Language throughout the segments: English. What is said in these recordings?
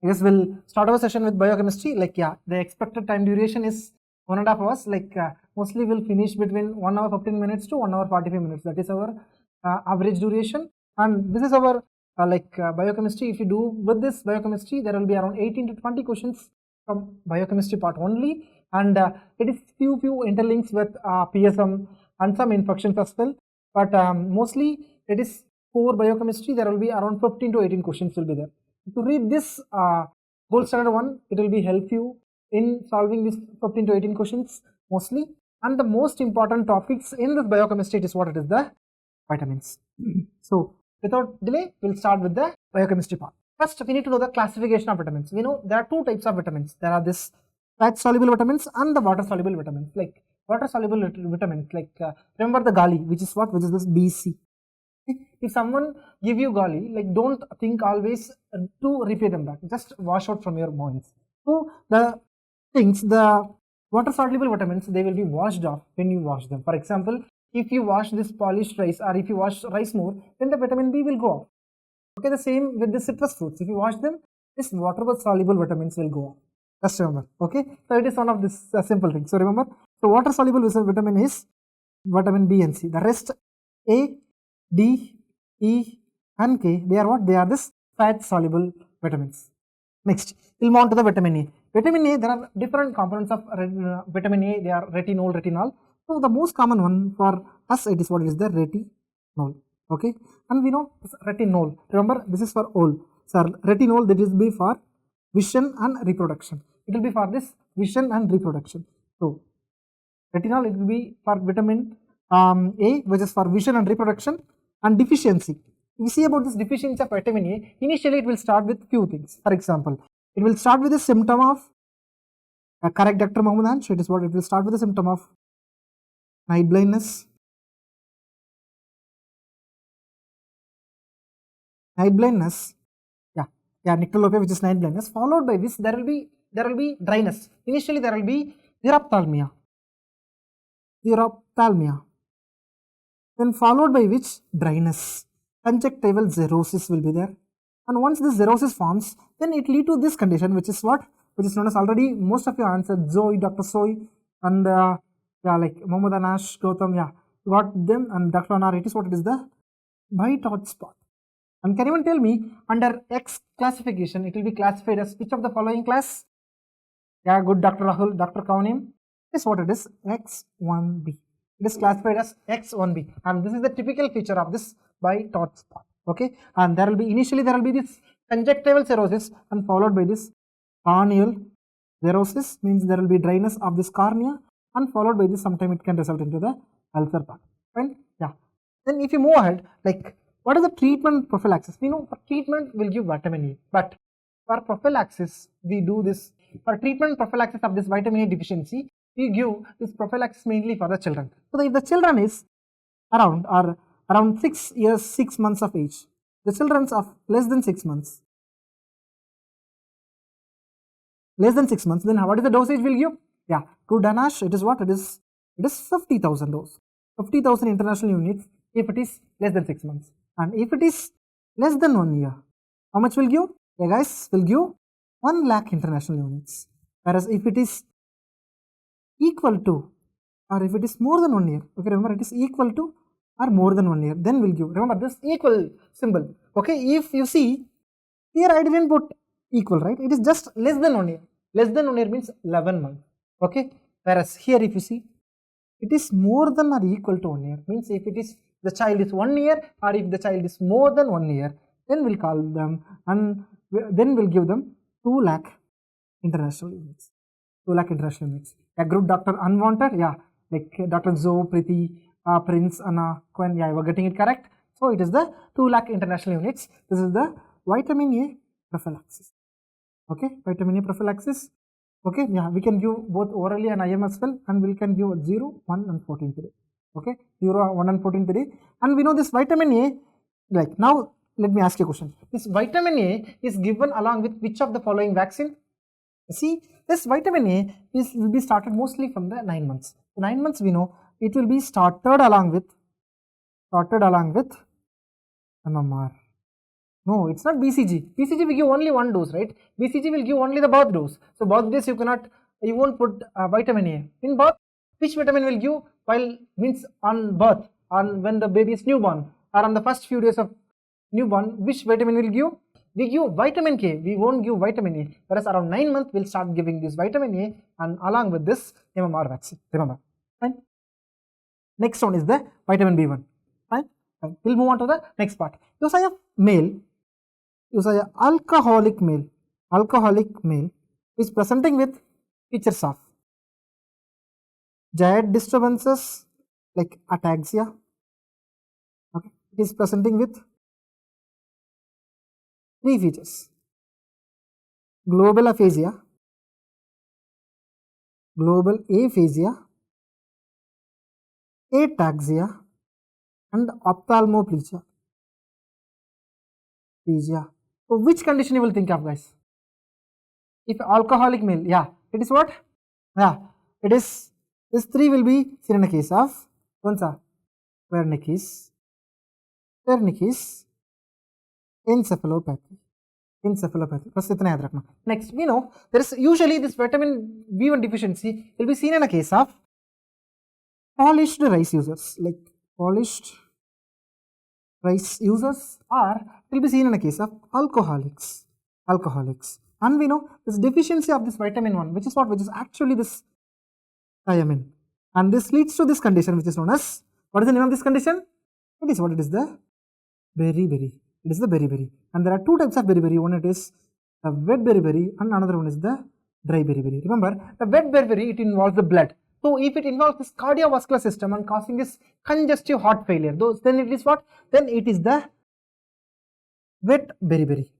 I guess we'll start our session with biochemistry. Like, yeah, the expected time duration is 1.5 hours. Like, mostly we'll finish between 1 hour 15 minutes to 1 hour 45 minutes. That is our average duration. And this is our biochemistry. If you do with this biochemistry, there will be around 18 to 20 questions from biochemistry part only. And it is few interlinks with PSM and some infections as well. But mostly it is core biochemistry. There will be around 15 to 18 questions will be there. To read this gold standard one, it will be help you in solving these 15 to 18 questions mostly. And the most important topics in this biochemistry, it is what it is, the vitamins. So without delay, we'll start with the biochemistry part. First, we need to know the classification of vitamins. We know there are two types of vitamins. There are this fat soluble vitamins and the water soluble vitamins. Like water soluble vitamins, like remember the gali, which is what? Which is this BC. If someone give you gali, like don't think always to repay them back, just wash out from your minds. So the things, the water soluble vitamins, they will be washed off when you wash them. For example, if you wash this polished rice or if you wash rice more, then the vitamin B will go off. Okay, the same with the citrus fruits. If you wash them, this water soluble vitamins will go off. Just remember. Okay, so it is one of this simple things. So remember, so water soluble vitamin is vitamin B and C. The rest A, D, E and K, they are what? They are this fat soluble vitamins. Next, we'll move on to the vitamin A. Vitamin A, there are different components of vitamin A. They are retinol, retinol. So the most common one for us, it is what is the retinol. Okay, and we know retinol. Remember, this is for all. So retinol, that is be for vision and reproduction. It will be for this vision and reproduction. So retinol, it will be for vitamin A, which is for vision and reproduction. And deficiency, we see about this deficiency of vitamin A. Initially, it will start with few things. For example, it will start with a symptom of correct Dr. Mohammed. So it is what it will start with a symptom of night blindness. Night blindness, nyctalopia, which is night blindness. Followed by this, there will be dryness. Initially, there will be 𝗃𝗓𝗪. Then followed by which? Dryness. Conjunctival xerosis will be there. And once this xerosis forms, then it lead to this condition, which is what? Which is known as, already most of you answered, Zoe, Dr. Soy, and like Mohammed Anash, Gautam, you got them, and Dr. Anar, it is what it is, the white hot spot. And can anyone tell me, under X classification, it will be classified as which of the following class? Yeah, good, Dr. Rahul, Dr. Kaunim. This is what it is, X1b. It is classified as X1b, and this is the typical feature of this white hot spot. Okay, and there will be initially there will be this conjunctival xerosis, and followed by this corneal xerosis, means there will be dryness of this cornea, and followed by this sometime it can result into the ulcer part. Fine, yeah. Then if you move ahead, like what is the treatment prophylaxis? We know for treatment we'll give vitamin E, but for prophylaxis we do this. For treatment prophylaxis of this vitamin A deficiency, we give this prophylaxis mainly for the children. So if the children is around 6 years, 6 months of age, the children of less than 6 months, then what is the dosage we'll give? Yeah, to Danash, it is what? It is 50,000 dose, 50,000 international units if it is less than 6 months. And if it is less than 1 year, how much will give? Yeah guys, will give 1 lakh international units. Whereas if it is equal to, or if it is more than 1 year, okay, remember it is equal to or more than 1 year, then we'll give. Remember this equal symbol. Okay, if you see here, I didn't put equal, right? It is just less than 1 year. Less than 1 year means 11 months. Okay, whereas here if you see, it is more than or equal to 1 year, means if it is the child is 1 year, or if the child is more than 1 year, then we'll call them, and then we'll give them 2 lakh international units. 2 lakh international units. A group doctor unwanted, like Dr. Zoe, Preeti, Prince, Anna, Quen, you were getting it correct. So it is the 2 lakh international units. This is the vitamin A prophylaxis. Okay, vitamin A prophylaxis. Okay, we can give both orally and IM as well, and we can give 0, 1 and 14th day. Okay, 0, 1 and 14th day. And we know this vitamin A, like now let me ask you a question. This vitamin A is given along with which of the following vaccine? See, this vitamin A will be started mostly from the 9 months. 9 months we know it will be started along with MMR. No, it's not BCG. BCG will give only one dose, right? BCG will give only the birth dose. So birth dose you won't put vitamin A. In birth, which vitamin will give? While means on birth, on when the baby is newborn, or on the first few days of newborn, which vitamin will give? We give vitamin K, we won't give vitamin A. Whereas around 9 months, we'll start giving this vitamin A and along with this MMR vaccine. Remember, fine. Next one is the vitamin B1. Fine. Fine. We'll move on to the next part. You say a male, you say a alcoholic male is presenting with features of giant disturbances like ataxia. Okay, it is presenting with 3 features: global aphasia, ataxia, and ophthalmoplegia. So which condition you will think of, guys? If alcoholic male, yeah, it is what? Yeah, it is. This 3 will be seen in a case of Wernicke's encephalopathy. First, next, we know there is usually this vitamin B1 deficiency will be seen in a case of polished rice users, like polished rice users, or it will be seen in a case of alcoholics. And we know this deficiency of this vitamin 1, which is actually this thiamine, and this leads to this condition which is known as, what is the name of this condition? It is the beriberi. It is the beriberi, and there are 2 types of beriberi. One, it is the wet beriberi, and another one is the dry beriberi. Remember, the wet beriberi, it involves the blood. So if it involves this cardiovascular system and causing this congestive heart failure, then it is what? Then it is the wet beriberi.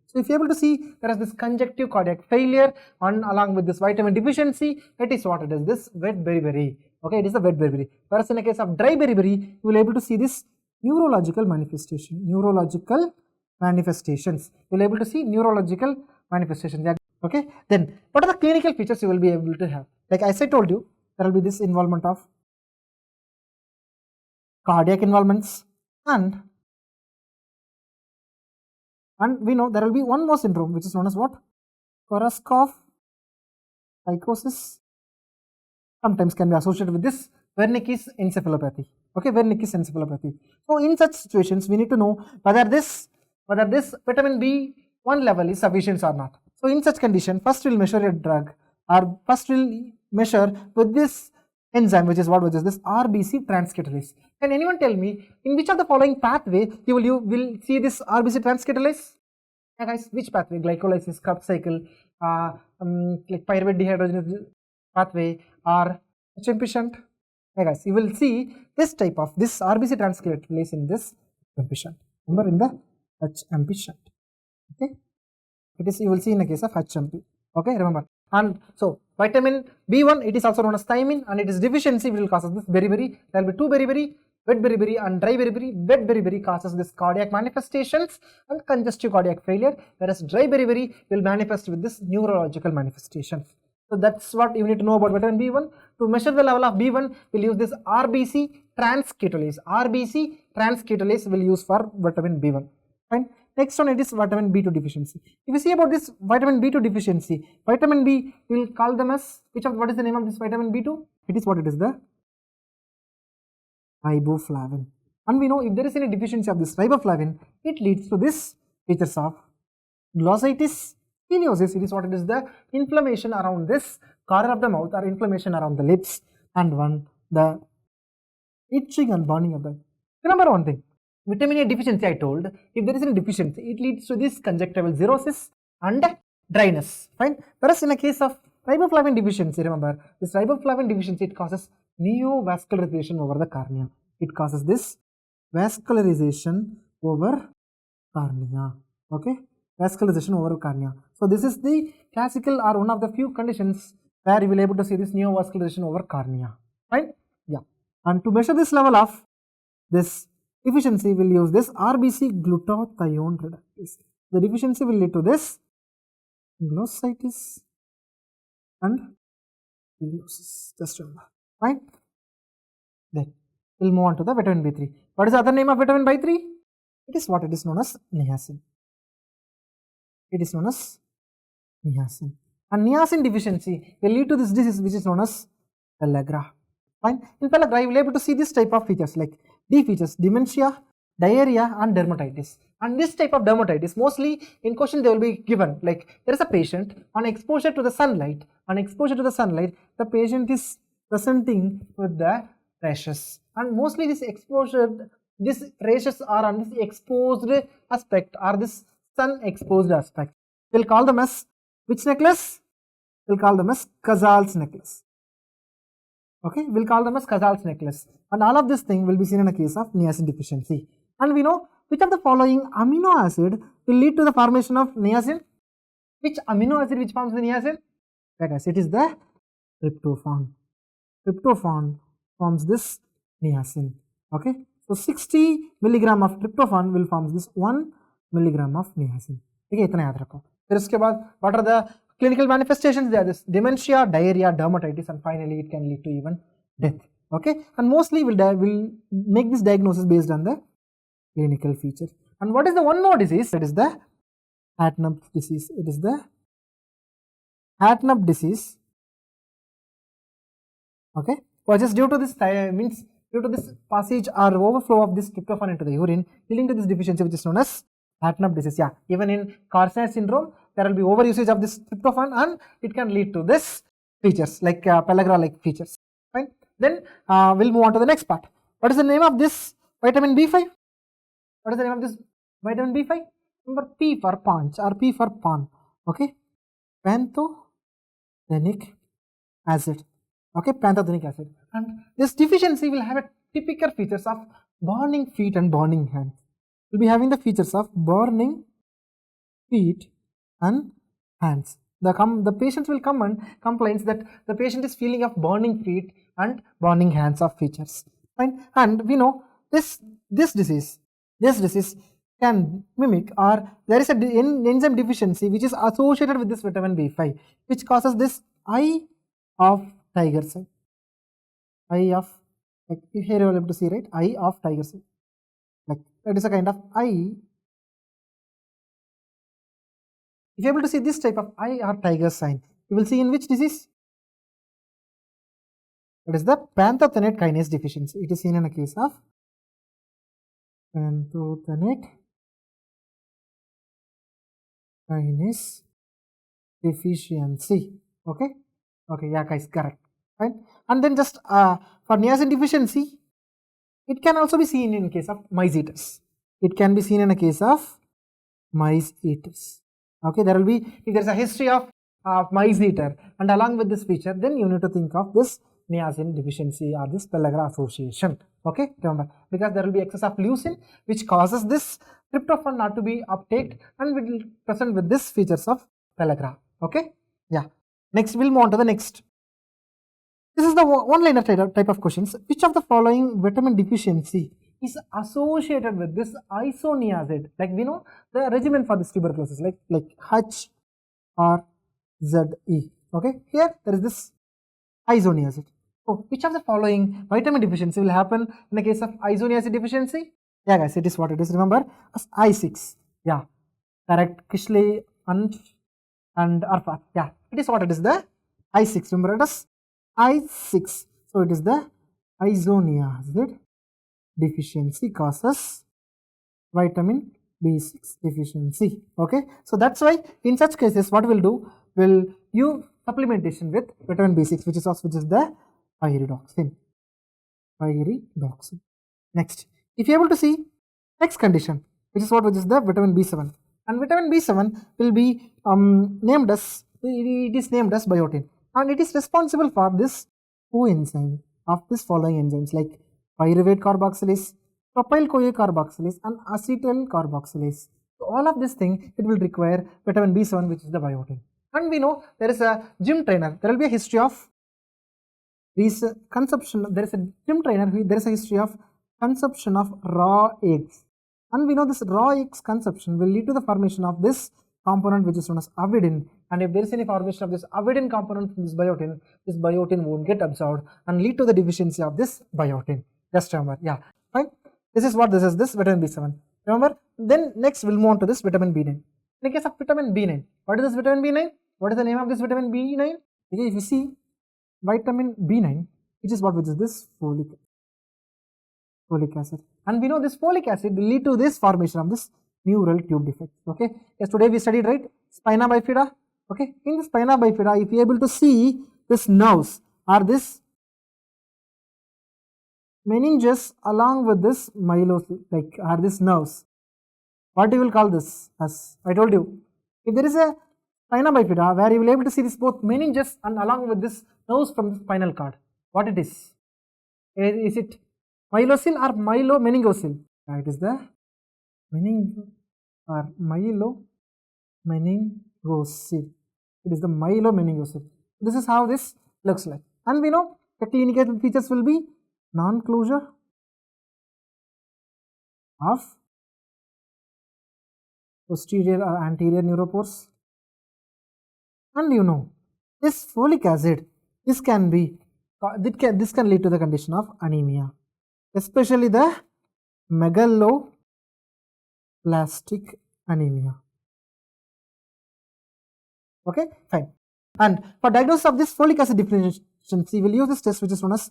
So if you are able to see, there is this congestive cardiac failure and along with this vitamin deficiency, it is what? It is this wet beriberi. Okay, it is the wet beriberi. Whereas in a case of dry beriberi, you will be able to see this neurological manifestations. You will be able to see neurological manifestations. Okay, then what are the clinical features you will be able to have? Like as I told you, there will be this involvement of cardiac involvements, and we know there will be one more syndrome which is known as what? Korsakoff psychosis. Sometimes can be associated with this Wernicke's encephalopathy. Okay, Wernicke's encephalopathy. So in such situations, we need to know whether this vitamin B1 level is sufficient or not. So in such condition, first we'll measure a drug, or first we'll measure with this enzyme, which is this RBC transcriptase. Can anyone tell me in which of the following pathway you will see this RBC transcriptase? Yeah, guys, which pathway? Glycolysis, Krebs cycle, like pyruvate dehydrogenase pathway, or 𝗵𝗵𝗶𝘀 shunt? Yeah, guys, you will see this type of this RBC transcriptase in this 𝗵𝗵𝗶𝘀 shunt. Remember, in the 𝗵𝗵𝗶𝘀 shunt. Okay, it is, you will see in the case of 𝗵𝗵𝗶. Okay, remember. And so vitamin B1, it is also known as thiamine, and it is deficiency will cause this beriberi. There will be 2 beriberi, wet beriberi and dry beriberi. Wet beriberi causes this cardiac manifestations and congestive cardiac failure, whereas dry beriberi will manifest with this neurological manifestations. So that's what you need to know about vitamin B1. To measure the level of B1, we'll use this RBC transcriptase. RBC transcriptase will use for vitamin B1. Fine. Next one, it is vitamin B2 deficiency. If you see about this vitamin B2 deficiency, vitamin B, we will call them as, what is the name of this vitamin B2? It is the riboflavin. And we know if there is any deficiency of this riboflavin, it leads to this features of glossitis ciliosis. It is the inflammation around this corner of the mouth, or inflammation around the lips, and the itching and burning of the. Remember one thing. Vitamin A deficiency, I told, if there is any deficiency, it leads to this conjunctival xerosis and dryness. Fine. Whereas in a case of riboflavin deficiency, remember, this riboflavin deficiency, it causes neovascularization over the cornea. It causes this vascularization over cornea. Okay, vascularization over cornea. So this is the classical, or one of the few conditions where you will be able to see this neovascularization over cornea. Fine. Yeah. And to measure this level of this deficiency, will use this RBC glutathione reductase. The deficiency will lead to this glossitis and ciliosis. Just remember. Right? Then we'll move on to the vitamin B3. What is the other name of vitamin B3? It is what it is known as niacin. It is known as niacin. And niacin deficiency will lead to this disease which is known as pellagra. Fine. In pellagra, you will be able to see this type of features like D features, dementia, diarrhea and dermatitis. And this type of dermatitis, mostly in question they will be given, like there is a patient on exposure to the sunlight, the patient is presenting with the rashes, and mostly this rashes are on this exposed aspect or this sun exposed aspect. We'll call them as which necklace? We'll call them as 𝗏𝗏𝗀𝗃𝗏𝗃 necklace. Okay, we'll call them as 𝗏𝗏𝗃𝗏𝗃 necklace, and all of this thing will be seen in a case of niacin deficiency. And we know which of the following amino acid will lead to the formation of niacin? Which amino acid which forms the niacin? Like I said, it is the tryptophan. Tryptophan forms this niacin. Okay, so 60 milligram of tryptophan will form this 1 milligram of niacin. Okay, इतना याद रखो. फिर उसके बाद what are the clinical manifestations? There is dementia, diarrhea, dermatitis, and finally it can lead to even death. Okay, and mostly will make this diagnosis based on the clinical feature. And what is the one more disease? It is the 𝗏𝗵𝗶 disease. It is the 𝗏𝗵𝗶 disease. Okay, which is due to this due to this passage or overflow of this tryptophan into the urine, leading to this deficiency which is known as 𝗏𝗵𝗶 disease. Yeah, even in carcinoid syndrome, there will be overusage of this tryptophan and it can lead to this features like pellagra like features. Fine. Then we'll move on to the next part. What is the name of this vitamin B5? What is the name of this vitamin B5? Remember, P for paunch or P for pan. Okay, pantothenic acid. Okay, pantothenic acid. And this deficiency will have a typical features of burning feet and burning hands. We'll be having the features of burning feet and hands. The patients will come and complains that the patient is feeling of burning feet and burning hands of features. Fine. And we know this disease can mimic, or there is a enzyme deficiency which is associated with this vitamin B5, which causes this eye of tiger cell. Eye of, like here you are able to see, right? Eye of tiger cell. Like that is a kind of eye. If you are able to see this type of eye or tiger sign, you will see in which disease? It is the pantothenic kinase deficiency. It is seen in a case of pantothenic kinase deficiency. Okay, yeah guys, correct. Fine. And then just for niacin deficiency, it can also be seen in case of mice eaters. It can be seen in a case of mice eaters. Okay, there will be, if there is a history of mice eater and along with this feature, then you need to think of this niacin deficiency or this pellagra association. Okay, remember, because there will be excess of leucine which causes this tryptophan not to be uptaked and will present with this features of pellagra. Okay, yeah. Next, we'll move on to the next. This is the one-liner type of questions. Which of the following vitamin deficiency is associated with this isoniazid? Like we know the regimen for this tuberculosis, like H or ZE. Okay, here there is this isoniazid. So, which of the following vitamin deficiency will happen in the case of isoniazid deficiency? Yeah, guys, it is what it is. Remember, as I6. Yeah, correct. 𝗚𝗃 and Arfat. Yeah, it is what it is. The I6. Remember, it is I6. So, it is the isoniazid deficiency causes vitamin B6 deficiency. Okay, so that's why in such cases, what we'll do, we'll use supplementation with vitamin B6, which is the pyridoxine. Next, if you're able to see next condition, which is the vitamin B7, and vitamin B7 will be named as biotin, and it is responsible for this coenzyme of this following enzymes like pyruvate carboxylase, propyl-CoA carboxylase, and acetyl carboxylase. So all of this thing, it will require vitamin B7, which is the biotin. And we know there is a gym trainer. There will be a history of these consumption. There is a gym trainer. There is a history of consumption of raw eggs, and we know this raw eggs consumption will lead to the formation of this component which is known as avidin. And if there is any formation of this avidin component from this biotin won't get absorbed and lead to the deficiency of this biotin. Just remember, yeah, fine. This is what this is. This vitamin B7. Remember, then next we'll move on to this vitamin B9. In the case of vitamin B9, what is this vitamin B9? What is the name of this vitamin B9? Okay, if you see vitamin B9, which is this folic acid, and we know this folic acid will lead to this formation of this neural tube defect. Okay, yes, today we studied, right, spina bifida. Okay, in the spina bifida, if you are able to see this nerves or this meninges along with this myelocyte, like are these nerves, what you will call this? As I told you, if there is a spina bifida where you will able to see this both meninges and along with this nerves from the spinal cord, what it is? Is it myelocele or myelomeningocele? It is the meningocele. It is the myelomeningocele. This is how this looks like, and we know the clinical features will be non-closure of posterior or anterior neuropores, and you know this folic acid, this can lead to the condition of anemia, especially the megaloblastic anemia. Okay, fine. And for diagnosis of this folic acid deficiency, we will use this test which is known as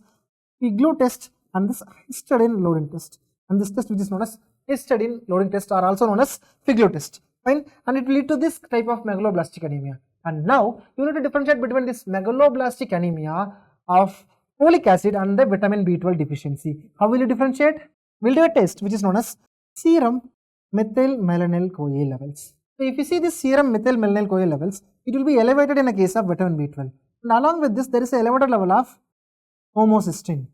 Piglo test and this histidine loading test, and this test which is known as histidine loading test are also known as Piglo test. Fine, and it will lead to this type of megaloblastic anemia. And now you need to differentiate between this megaloblastic anemia of folic acid and the vitamin B12 deficiency. How will you differentiate? We will do a test which is known as serum methylmalonyl-CoA levels. So if you see this serum methylmalonyl-CoA levels, it will be elevated in a case of vitamin B12, and along with this there is an elevated level of homocysteine,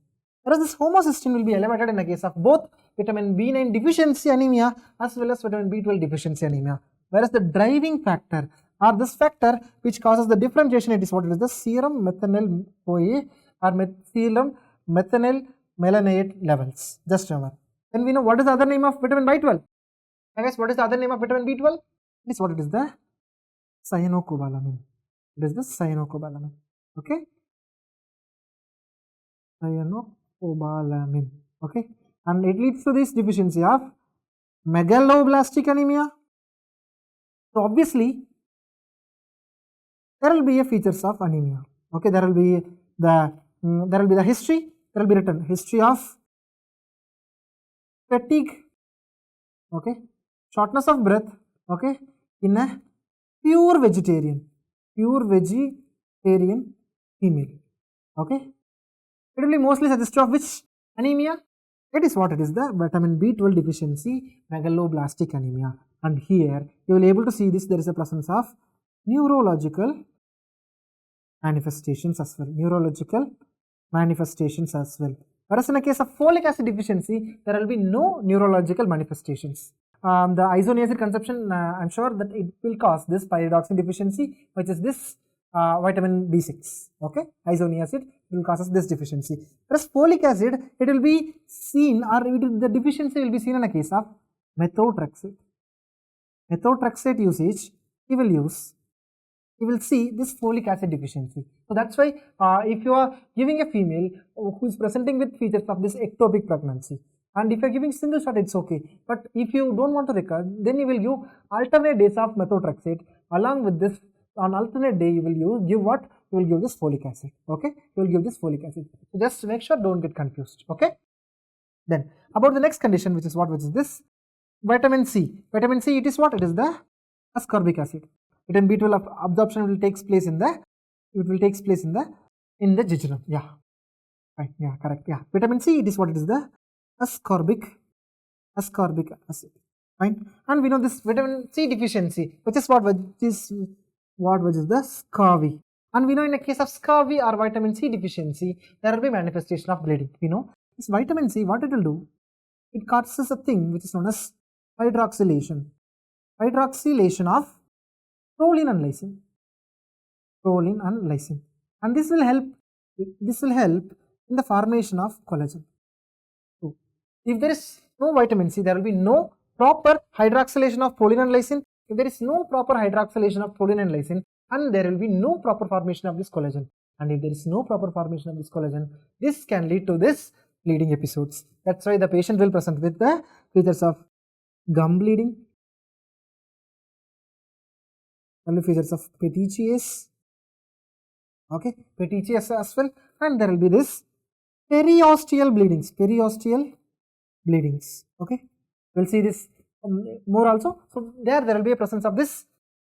whereas this homocysteine will be elevated in the case of both vitamin B9 deficiency anemia as well as vitamin B12 deficiency anemia, whereas the driving factor or this factor which causes the differentiation, it is what? It is the serum methanyl-CoA or serum methylmalonyl levels. Just remember. Then we know what is the other name of vitamin B12. Guys, what is the other name of vitamin B12? It is what? It is the cyanocobalamin. It is the cyanocobalamin. Okay, cyanocobalamin. Okay, and it leads to this deficiency of megaloblastic anemia. So obviously there will be a features of anemia. Okay, there will be the history. There will be written history of fatigue. Okay, shortness of breath. Okay, in a pure vegetarian female. Okay, it will be mostly suggestive of which anemia? It is what? It is the vitamin B12 deficiency megaloblastic anemia. And here you will be able to see this, there is a presence of neurological manifestations as well. Whereas in a case of folic acid deficiency, there will be no neurological manifestations. The isoniazid consumption, I am sure that it will cause this pyridoxine deficiency, which is this vitamin B6. Okay, isoniazid will cause this deficiency. Whereas folic acid, it will be seen, or the deficiency will be seen in a case of methotrexate. Methotrexate usage, you will see this folic acid deficiency. So that's why if you are giving a female who is presenting with features of this ectopic pregnancy, and if you are giving single shot, it's okay. But if you don't want to recur, then you will give alternate days of methotrexate. Along with this, on alternate day you will give what? You will give this folic acid. Okay, you will give this folic acid. So just make sure, don't get confused. Okay. Then about the next condition, which is what? Which is this vitamin C. Vitamin C, it is what? It is the ascorbic acid. Vitamin B12 absorption will takes place in the jejunum. Yeah, right. Yeah, correct. Yeah, vitamin C, it is what? It is the ascorbic acid. Fine. And we know this vitamin C deficiency, which is what? Which is the scurvy. And we know in a case of scurvy or vitamin C deficiency, there will be manifestation of bleeding. We know this vitamin C, what it will do? It causes a thing which is known as hydroxylation of proline and lysine, and this will help in the formation of collagen. So if there is no vitamin C, there will be no proper hydroxylation of proline and lysine. If there is no proper hydroxylation of proline and lysine, and there will be no proper formation of this collagen, and if there is no proper formation of this collagen, this can lead to this bleeding episodes. That's why the patient will present with the features of gum bleeding, there will be features of petechiae, okay, petechiae as well, and there will be this periosteal bleedings, okay, we'll see this more also. So there will be a presence of this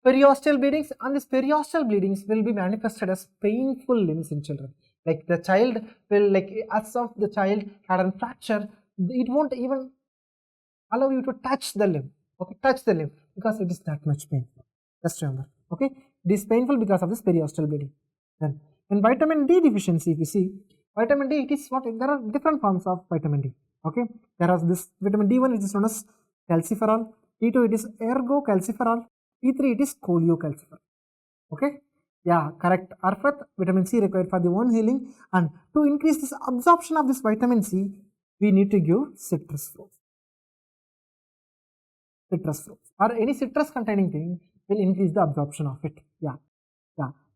periosteal bleedings, and this periosteal bleedings will be manifested as painful limbs in children. Like the child will, like as of the child had a fracture, it won't even allow you to touch the limb, okay, touch the limb, because it is that much painful. Just remember, okay, it is painful because of this periosteal bleeding. Then in vitamin D deficiency, if you see vitamin D, it is what, there are different forms of vitamin D, okay, there is this vitamin D1, which is known as calciferol, D2 it is ergocalciferol, D3 it is cholecalciferol, okay. Yeah, correct, Arfat. Vitamin C required for the wound healing, and to increase this absorption of this vitamin C, we need to give citrus fruits. Citrus fruits or any citrus containing thing will increase the absorption of it. Yeah.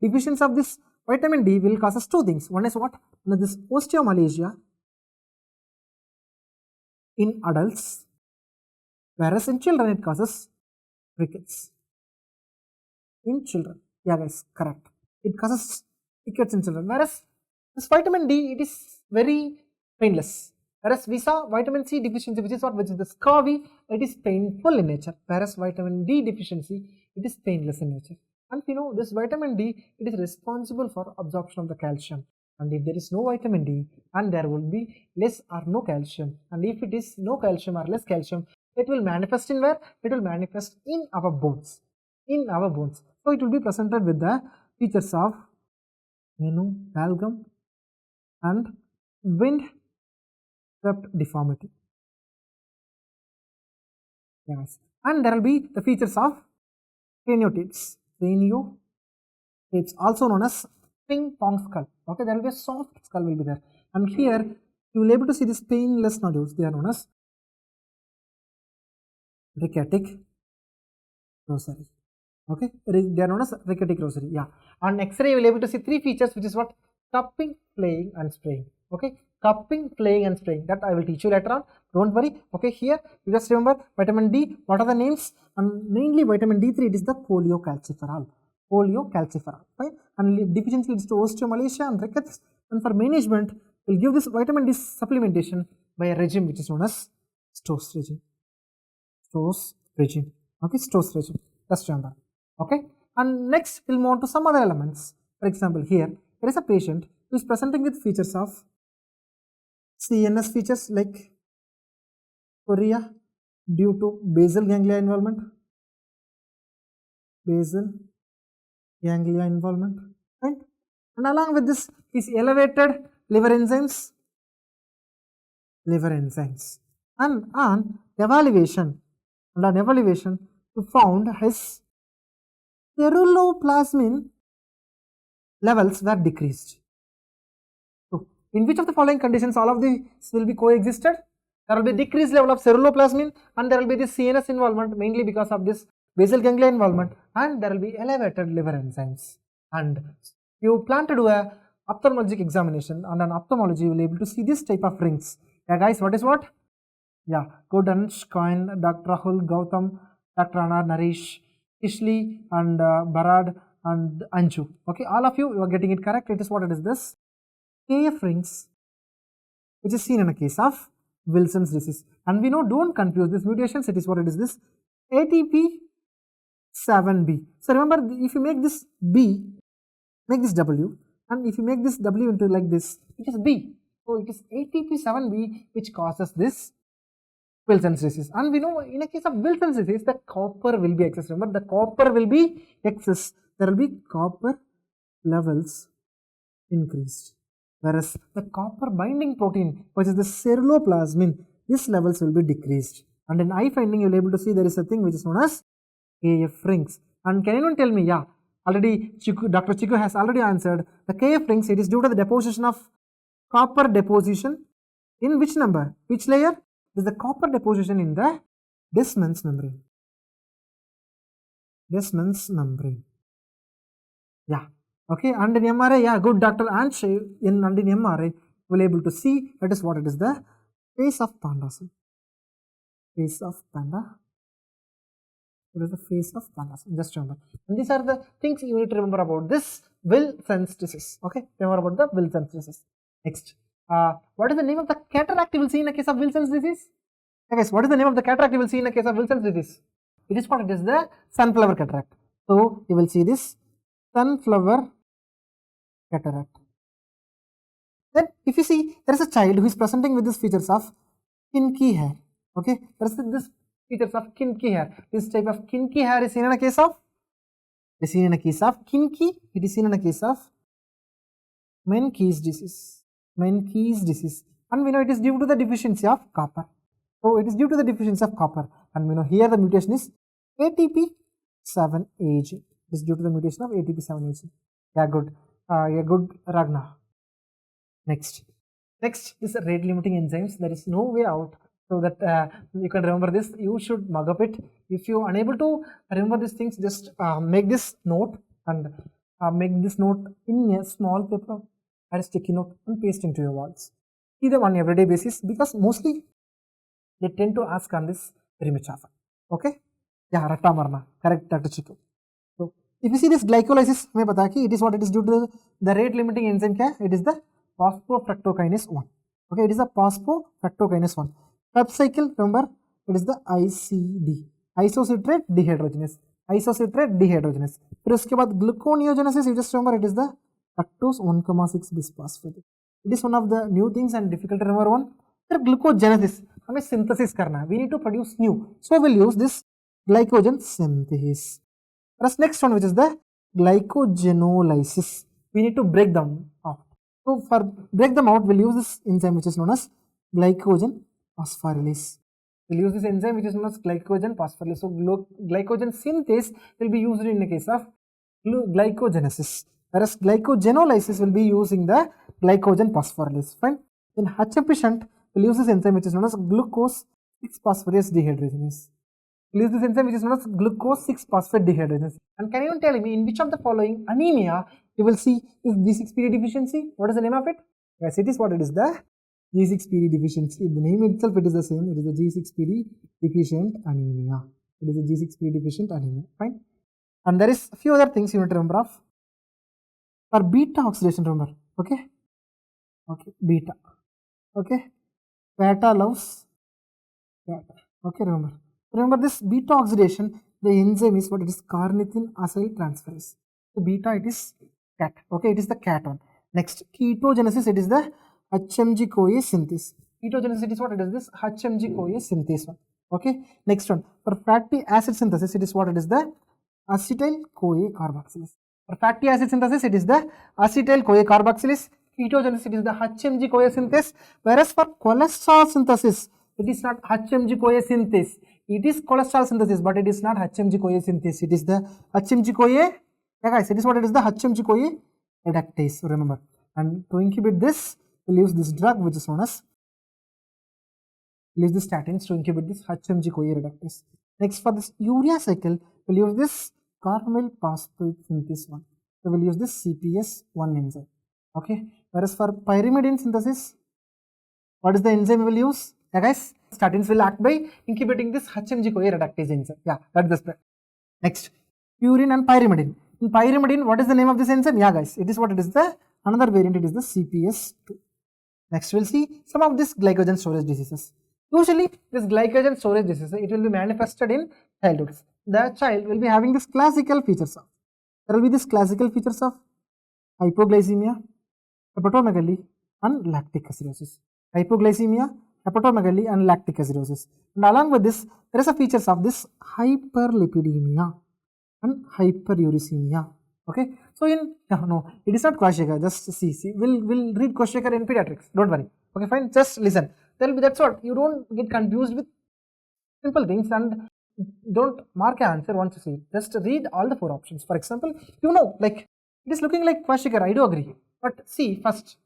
Deficiency of this vitamin D will cause us two things. One is what? This osteomalacia in adults, whereas in children it causes rickets. In children, yeah guys, correct. It causes rickets in children. Whereas this vitamin D, it is very painless. Whereas we saw vitamin C deficiency, which is what? Which is the scurvy, it is painful in nature. Whereas vitamin D deficiency, it is painless in nature. And you know, this vitamin D, it is responsible for absorption of the calcium. And if there is no vitamin D, and there will be less or no calcium, and if it is no calcium or less calcium, it will manifest in where? It will manifest in our bones. In our bones. So it will be presented with the features of valgum and 𝗵𝗵𝗿𝗺 deformity. Yes. And there will be the features of craniotapes. Craniotapes, also known as ping pong skull. Okay, there will be a soft skull will be there. And here you will be able to see these painless nodules. They are known as ricketic rosary. Okay, they are known as ricketic rosary. Yeah. On X-ray you will be able to see three features, which is what? Cupping, flaying and spraying. Okay, cupping, flaying and spraying, that I will teach you later on, don't worry. Okay, here you just remember vitamin D, what are the names? And mainly vitamin D3, it is the cholecalciferol, right? And deficiency leads to osteomalacia and rickets, and for management we will give this vitamin D supplementation by a regime which is known as Stoss regime. Okay, Stoss regime, just remember. Okay, and next we'll move on to some other elements. For example, here there is a patient who is presenting with features of CNS features like chorea due to basal ganglia involvement, right? And along with this is elevated liver enzymes, and on evaluation, we found his ceruloplasmin levels were decreased. So, in which of the following conditions all of these will be coexisted? There will be decreased level of ceruloplasmin, and there will be this CNS involvement, mainly because of this basal ganglia involvement, and there will be elevated liver enzymes. And you plan to do a ophthalmologic examination, and on ophthalmology you will be able to see this type of rings. Yeah guys, what is what? Yeah, Godansh, Coin, Dr. Rahul, Gautam, Dr. Anar, Naresh, Ishli and Barad and Anju. Okay, all of you are getting it correct. It is what it is, this KF rings, which is seen in a case of Wilson's disease. And we know, don't confuse this mutations, it is what it is, this ATP7B. So remember, if you make this B, make this W, and if you make this W into like this, it is B. So it is ATP7B which causes this Wilson's disease. And we know, in a case of Wilson's disease, the copper will be excess. Remember, the copper will be excess. There will be copper levels increased. Whereas the copper binding protein, which is the ceruloplasmin, these levels will be decreased. And in eye finding, you will be able to see there is a thing which is known as KF rings. And can anyone tell me? Yeah, already Dr. Chiku has already answered. The KF rings, it is due to the deposition of copper deposition in which number? Which layer? It is the copper deposition in the Descemet's membrane. Yeah. Okay, and in MRI, yeah, good Dr. Ansh, and in MRI, we will be able to see that is what it is, the face of panda. Face of panda It is the face of thalas. Just remember. And these are the things you need to remember about this Wilson's disease. Okay, remember about the Wilson's disease. Next, what is the name of the cataract you will see in a case of Wilson's disease? Okay, so what is the name of the cataract you will see in a case of Wilson's disease? It is what? It is the sunflower cataract. So you will see this sunflower cataract. Then if you see, there is a child who is presenting with these features of kinky hair. Okay, there is this features of kinky hair. This type of kinky hair is seen in a case of, it is seen in a case of kinky, it is seen in a case of Menkes disease. Menkes disease. And we know it is due to the deficiency of copper. So it is due to the deficiency of copper. And we know here the mutation is ATP7AG. It is due to the mutation of ATP7AG. Yeah, good, Ragna. Next is rate limiting enzymes. There is no way out. So that you can remember this, you should mug up it. If you are unable to remember these things, just make this note and make this note in a small paper or a sticky note and paste into your walls. See them on everyday basis, because mostly they tend to ask on this very much often. Okay? Yeah, Ratta Marna. Correct, Dr. Chiku. So if you see this glycolysis, it is what it is due to the rate limiting enzyme. It is the phosphofructokinase 1. Okay, it is the phosphofructokinase 1. Pep cycle, remember, it is the ICD, isocitrate dehydrogenase. Isocitrate dehydrogenase. फिर उसके बाद gluconeogenesis, you just remember it is the fructose 1,6 bisphosphate. It is one of the new things and difficult to remember one. फिर glucogenesis, हमें synthesis करना है. We need to produce new. So we'll use this glycogen synthesis. Whereas next one, which is the glycogenolysis. We need to break them out. So for break them out, we'll use this enzyme which is known as glycogen phosphorylase. We'll use this enzyme which is known as glycogen phosphorylase. So glycogen synthase will be used in the case of glycogenesis, whereas glycogenolysis will be using the glycogen phosphorylase. Fine. In HMP shunt, we'll use this enzyme which is known as glucose 6-phosphorase dehydrogenase. We'll use this enzyme which is known as glucose 6-phosphate dehydrogenase. And can you tell me in which of the following anemia you will see is G6PD deficiency? What is the name of it? Yes, it is what it is, the G6PD deficiency. The name itself, it is the same. It is the G6PD deficient anemia. It is a G6PD deficient anemia. Fine. And there is a few other things you need to remember of. For beta oxidation, remember. Okay. Okay. Beta. Okay. Beta loves beta. Okay. Remember this beta oxidation. The enzyme is what it is, carnitine acyl transferase. So beta, it is cat. Okay. It is the cat one. Next, ketogenesis. It is the HMG-CoA synthase. Ketogenesis, it is what it is, this HMG-CoA synthase one. Okay. Next one, for fatty acid synthesis, it is what it is, the acetyl-CoA carboxylase. For fatty acid synthesis, it is the acetyl-CoA carboxylase. Ketogenesis, it is the HMG-CoA synthase. Whereas for cholesterol synthesis, it is not HMG-CoA synthase. It is cholesterol synthesis, but it is not HMG-CoA synthase. It is the HMG-CoA. Yeah, guys, it is what it is, the HMG-CoA reductase. Remember, and to inhibit this, we'll use this drug which is known as, we'll use the statins to inhibit this HMG-CoA reductase. Next, for this urea cycle, we'll use this carmyl phosphate synthase 1. So we'll use this CPS1 enzyme. Okay. Whereas for pyrimidine synthesis, what is the enzyme we'll use? Yeah, guys, statins will act by inhibiting this HMG-CoA reductase enzyme. Yeah, that's the spread. Next, purine and pyrimidine. In pyrimidine, what is the name of this enzyme? Yeah, guys, it is what it is, the another variant, it is the CPS2. Next, we'll see some of these glycogen storage diseases. Usually, this glycogen storage disease, it will be manifested in childhood. The child will be having this classical features of, there will be this classical features of hypoglycemia, hepatomegaly and lactic acidosis. Hypoglycemia, hepatomegaly and lactic acidosis. And along with this, there is a features of this hyperlipidemia and hyperuricemia. Okay, so in no, it is not 𝗏𝗏𝗃. Just see. We'll read 𝗏𝗏𝗃 in pediatrics. Don't worry. Okay, fine. Just listen. That's what. You don't get confused with simple things and don't mark an answer once you see it. Just read all the 4 options. For example, like it is looking like 𝗏𝗏𝗃. I do agree. But see first,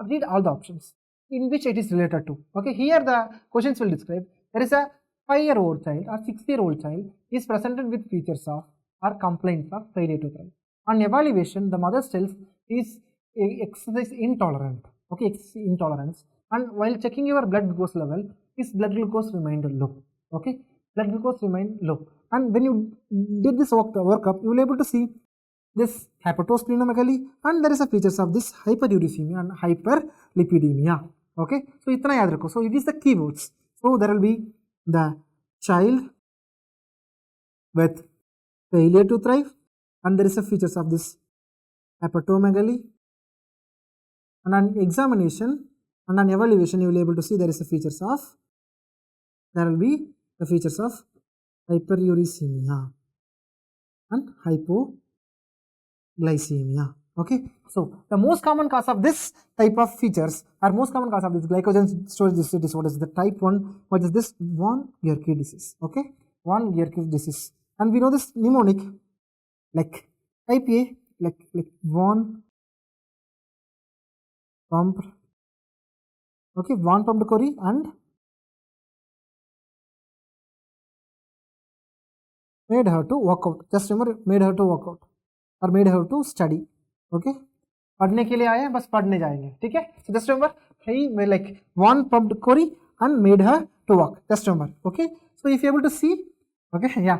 read all the options in which it is related to. Okay, here the questions will describe. There is a 5-year-old child or 6-year-old child is presented with features of or complaints of failure to thrive. On evaluation, the mother tells is exercise intolerant. Okay, intolerance. And while checking your blood glucose level, his blood glucose remained low. Okay, blood glucose remained low. and when you did this workup, you will able to see this hepatosplenomegaly, and there is a features of this hyperuricemia and hyperlipidemia. Okay, so itna yaad rakho. So it is the keywords. So there will be the child with failure to thrive, and there is a features of this hepatomegaly, and on examination and on evaluation you will be able to see there is a features of, there will be the features of hyperuricemia and hypoglycemia. Okay, so the most common cause of this type of features, or most common cause of this glycogen storage disorder is the type 1, which is this von Wiericke disease. Okay, von Wiericke disease, and we know this mnemonic like type A, like von pumped, okay, von pumped Corey, and made her to walk out. Just remember, made her to walk out or made her to study. Okay, पढ़ने के लिए आए हैं, बस पढ़ने जाएंगे, ठीक है. So just remember, he like von pumped Corey and made her to walk. Just remember. Okay, so if you able to see, okay, yeah,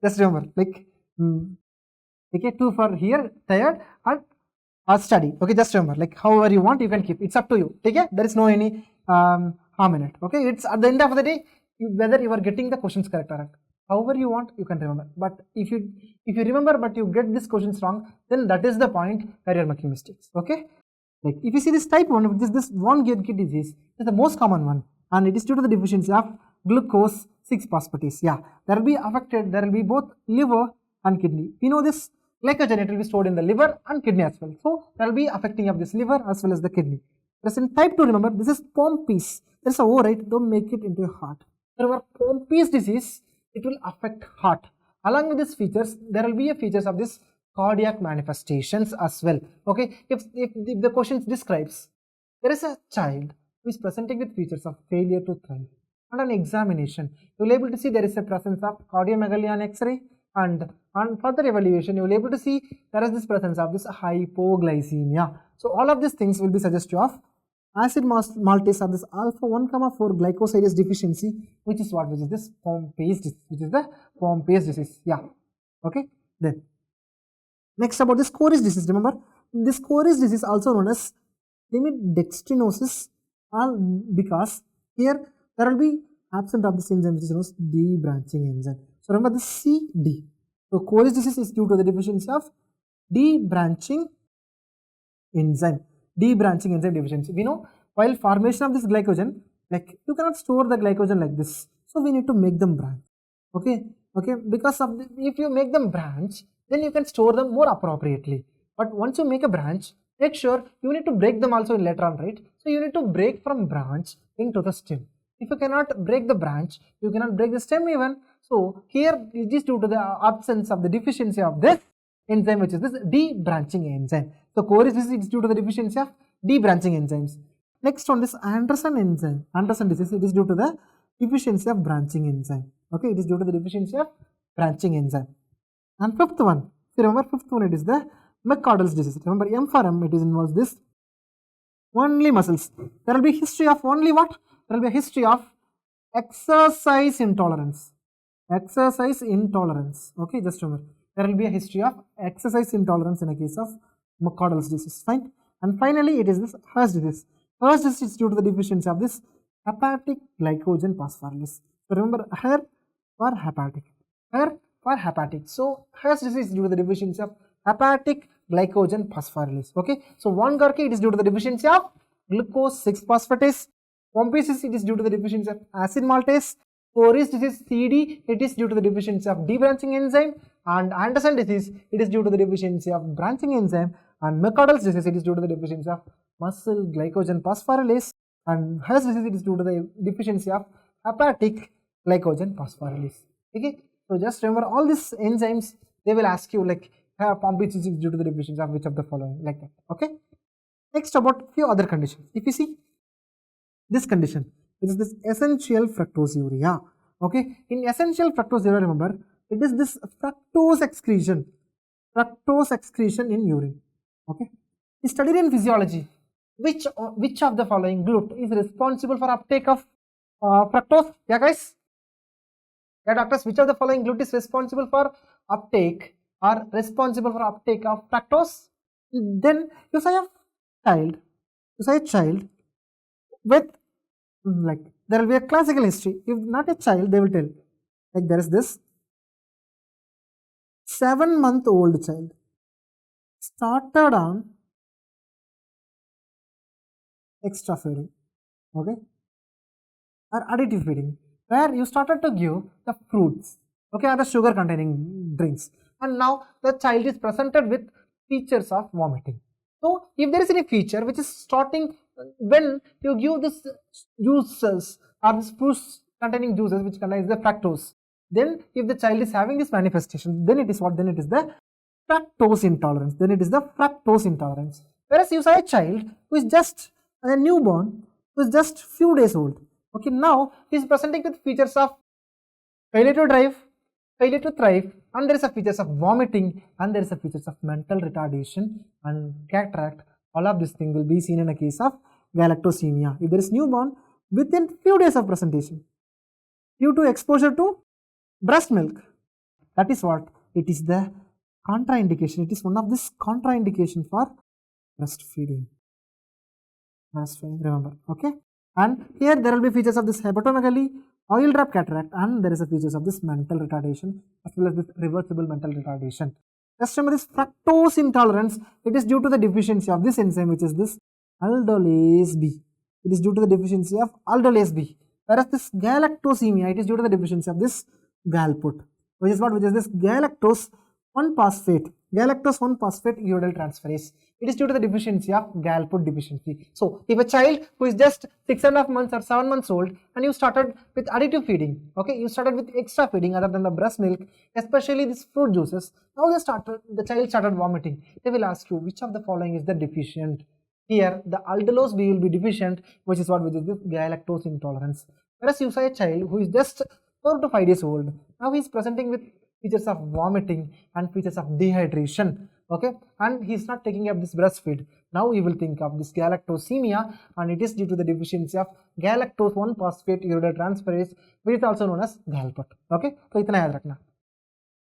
just remember like okay, 2 for here, tired and study. Okay, just remember like however you want you can keep, it's up to you. Okay, there is no any harm in it. Okay, it's at the end of the day whether you are getting the questions correct or not. However you want you can remember, but if you remember but you get these questions wrong, then that is the point where you are making mistakes. Okay, like if you see this type 1, which is this von Wiericke disease, is the most common one, and it is due to the deficiency of glucose 6-phosphatase. Yeah, there will be affected, there will be both liver and kidney. We know this glycogen, it will be stored in the liver and kidney as well, so there will be affecting of this liver as well as the kidney. Whereas in type 2, remember this is 𝗵𝗵𝗀𝗀, there is a O, right? Don't make it into a heart. Remember 𝗵𝗵𝗀𝗀 disease, it will affect heart. Along with these features, there will be a features of this cardiac manifestations as well. Okay, if the question describes there is a child who is presenting with features of failure to thrive, and on examination you will able to see there is a presence of cardiomegaly on X-ray, and on further evaluation you will able to see there is this presence of this hypoglycemia. So all of these things will be suggestive of acid maltase of this alpha-1,4 glycosidase deficiency, which is what, which is this 𝗵𝗵𝗀𝗀 disease, which is the 𝗵𝗵𝗀𝗀 disease. Yeah, okay. Then next about this 𝗵𝗵𝗀𝗀 disease, remember this 𝗵𝗵𝗀𝗀𝗀 disease also known as limit-dextrinosis, because here there will be absent of this enzyme which is known as debranching enzyme. So remember this CD. So 𝗵𝗵𝗀𝗀𝗃 disease is due to the deficiency of debranching enzyme. Debranching enzyme deficiency. We know while formation of this glycogen, like you cannot store the glycogen like this, so we need to make them branch. Okay, because of if you make them branch, then you can store them more appropriately. But once you make a branch, make sure you need to break them also later on, right? So you need to break from branch into the stem. If you cannot break the branch, you cannot break the stem even. So here it is due to the absence of the deficiency of this enzyme, which is this debranching enzyme. So core disease is due to the deficiency of debranching enzymes. Next one, this Anderson enzyme, Anderson disease, it is due to the deficiency of branching enzyme. Okay, it is due to the deficiency of branching enzyme. And fifth one, remember fifth one, it is the McArdle's disease. Remember M for M, it is involves this only muscles. There will be history of only what? There will be a history of exercise intolerance. Exercise intolerance. Okay, just remember. There will be a history of exercise intolerance in a case of McArdle's disease. Fine. And finally, it is this 𝗏 disease. 𝗏 disease is due to the deficiency of this hepatic glycogen phosphorylase. So remember, here for hepatic. Here for hepatic. So 𝗏 disease is due to the deficiency of hepatic glycogen phosphorylase. Okay. So von Wiericke, it is due to the deficiency of glucose 6-phosphatase. 𝗵𝗵𝗀𝗀𝗃 disease, it is due to the deficiency of acid maltase. 𝗵𝗵𝗀𝗃 disease CD, it is due to the deficiency of debranching enzyme, and Anderson disease, it is due to the deficiency of branching enzyme, and McArdle's disease, it is due to the deficiency of muscle glycogen phosphorylase, and 𝗏 disease, it is due to the deficiency of hepatic glycogen phosphorylase. Okay, so just remember all these enzymes, they will ask you like 𝗵𝗵𝗀𝗃 disease is due to the deficiency of which of the following, like that. Okay, next about few other conditions. If you see this condition, which is this essential fructoseuria. Okay, in essential fructoseuria, remember it is this fructose excretion in urine. Okay, we studied in physiology which of the following GLUT is responsible for uptake of fructose. Yeah guys, Yeah, doctors, which of the following glut is responsible for uptake or responsible for uptake of fructose? Then you say a child with, like, there will be a classical history. If not a child, they will tell, like, there is this 7-month-old child started on extra feeding, okay, or additive feeding, where you started to give the fruits, okay, or the sugar containing drinks, and now the child is presented with features of vomiting. So if there is any feature which is starting when you give this juices or this fruits containing juices which contains the fructose, then if the child is having this manifestation, then it is what? Then it is the fructose intolerance. Then it is the fructose intolerance. Whereas you say a child who is just a newborn, who is just few days old, okay, now he is presenting with features of failure to drive, failure to thrive, and there is a features of vomiting, and there is a features of mental retardation and cataract. All of this thing will be seen in a case of galactosemia. If there is newborn, within few days of presentation, due to exposure to breast milk, that is what? It is the contraindication. It is one of this contraindication for breastfeeding. Breastfeeding, remember, okay? And here there will be features of this hepatomegaly, oil drop cataract, and there is a features of this mental retardation as well as this reversible mental retardation. Just remember this fructose intolerance, it is due to the deficiency of this enzyme, which is this aldolase B. It is due to the deficiency of aldolase B. Whereas this galactosemia, it is due to the deficiency of this galput, which is what? Which is this galactose 1-phosphate, galactose 1-phosphate uridyl transferase. It is due to the deficiency of galput deficiency. So if a child who is just 6.5 months or 7 months old and you started with additive feeding, okay, you started with extra feeding other than the breast milk, especially these fruit juices, now the child started vomiting. They will ask you which of the following is the deficient. Here the aldolase B will be deficient, which is what? Which is this galactose intolerance. Whereas you say a child who is just 4 to 5 days old, now he is presenting with features of vomiting and features of dehydration, okay, and he is not taking up this breastfeed. Now you will think of this galactosemia, and it is due to the deficiency of galactose 1-phosphate uridyl transferase, which is also known as galput, okay. So itna yaad rakhna.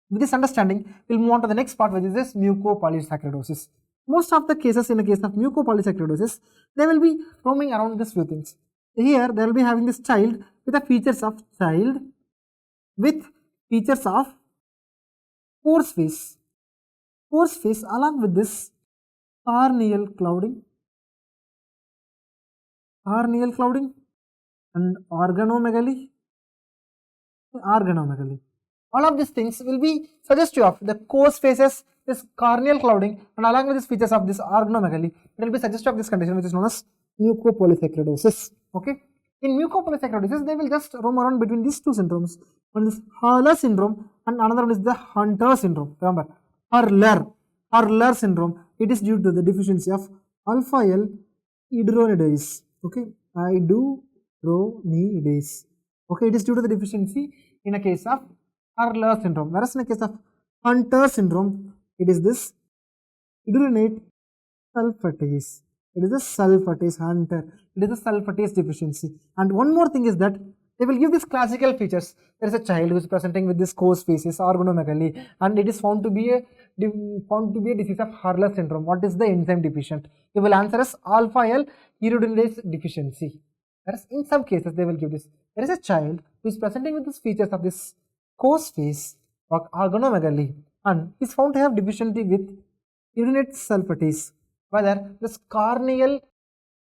With this understanding, we'll move on to the next part, which is this mucopolysaccharidosis. Most of the cases, in the case of mucopolysaccharidosis, they will be roaming around these few things. Here they will be having this child with the features of child with features of pores face along with this corneal clouding and organomegaly. All of these things will be suggestive of the coarse faces, this corneal clouding, and along with these features of this organomegaly, it will be suggestive of this condition which is known as mucopolysaccharidosis, okay. In mucopolysaccharidosis, they will just roam around between these two syndromes. One is Hurler syndrome and another one is the Hunter syndrome. Remember, Hurler syndrome, it is due to the deficiency of alpha L hydrogenase, okay, hydrogenase, okay, it is due to the deficiency in a case of Hurler syndrome. Whereas in a case of Hunter syndrome, it is this hydrogenate sulfatase. It is the sulfatase Hunter. It is the sulfatase deficiency. And one more thing is that they will give these classical features. There is a child who is presenting with this coarse faces, organomegaly, and it is found to be a disease of Hurler syndrome. What is the enzyme deficient? They will answer as alpha L hydrogenase deficiency. Whereas in some cases they will give this. There is a child who is presenting with these features of this coarse face or organomegaly, and is found to have deficiency with hydrogenate sulfatase. Whether this corneal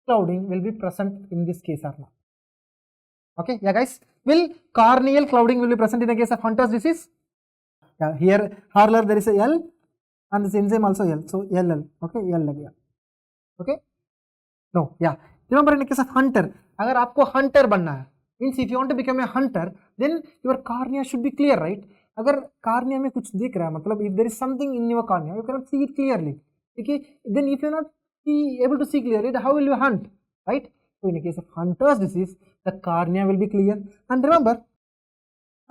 clouding will be present in this case or not. Okay, yeah guys, will corneal clouding will be present in the case of Hunter's disease? Yeah, here Hurler there is a L and this enzyme also L, so LL, okay, LL, yeah. Okay, no, yeah. Remember in the case of Hunter, अगर आपको hunter बनना है, means if you want to become a hunter, then your cornea should be clear, right? अगर cornea में कुछ दिख रहा है, मतलब if there is something in your cornea, you cannot see it clearly. Okay, then if you are not able to see clearly, how will you hunt, right? So in the case of Hunter's disease, the cornea will be clear. And remember,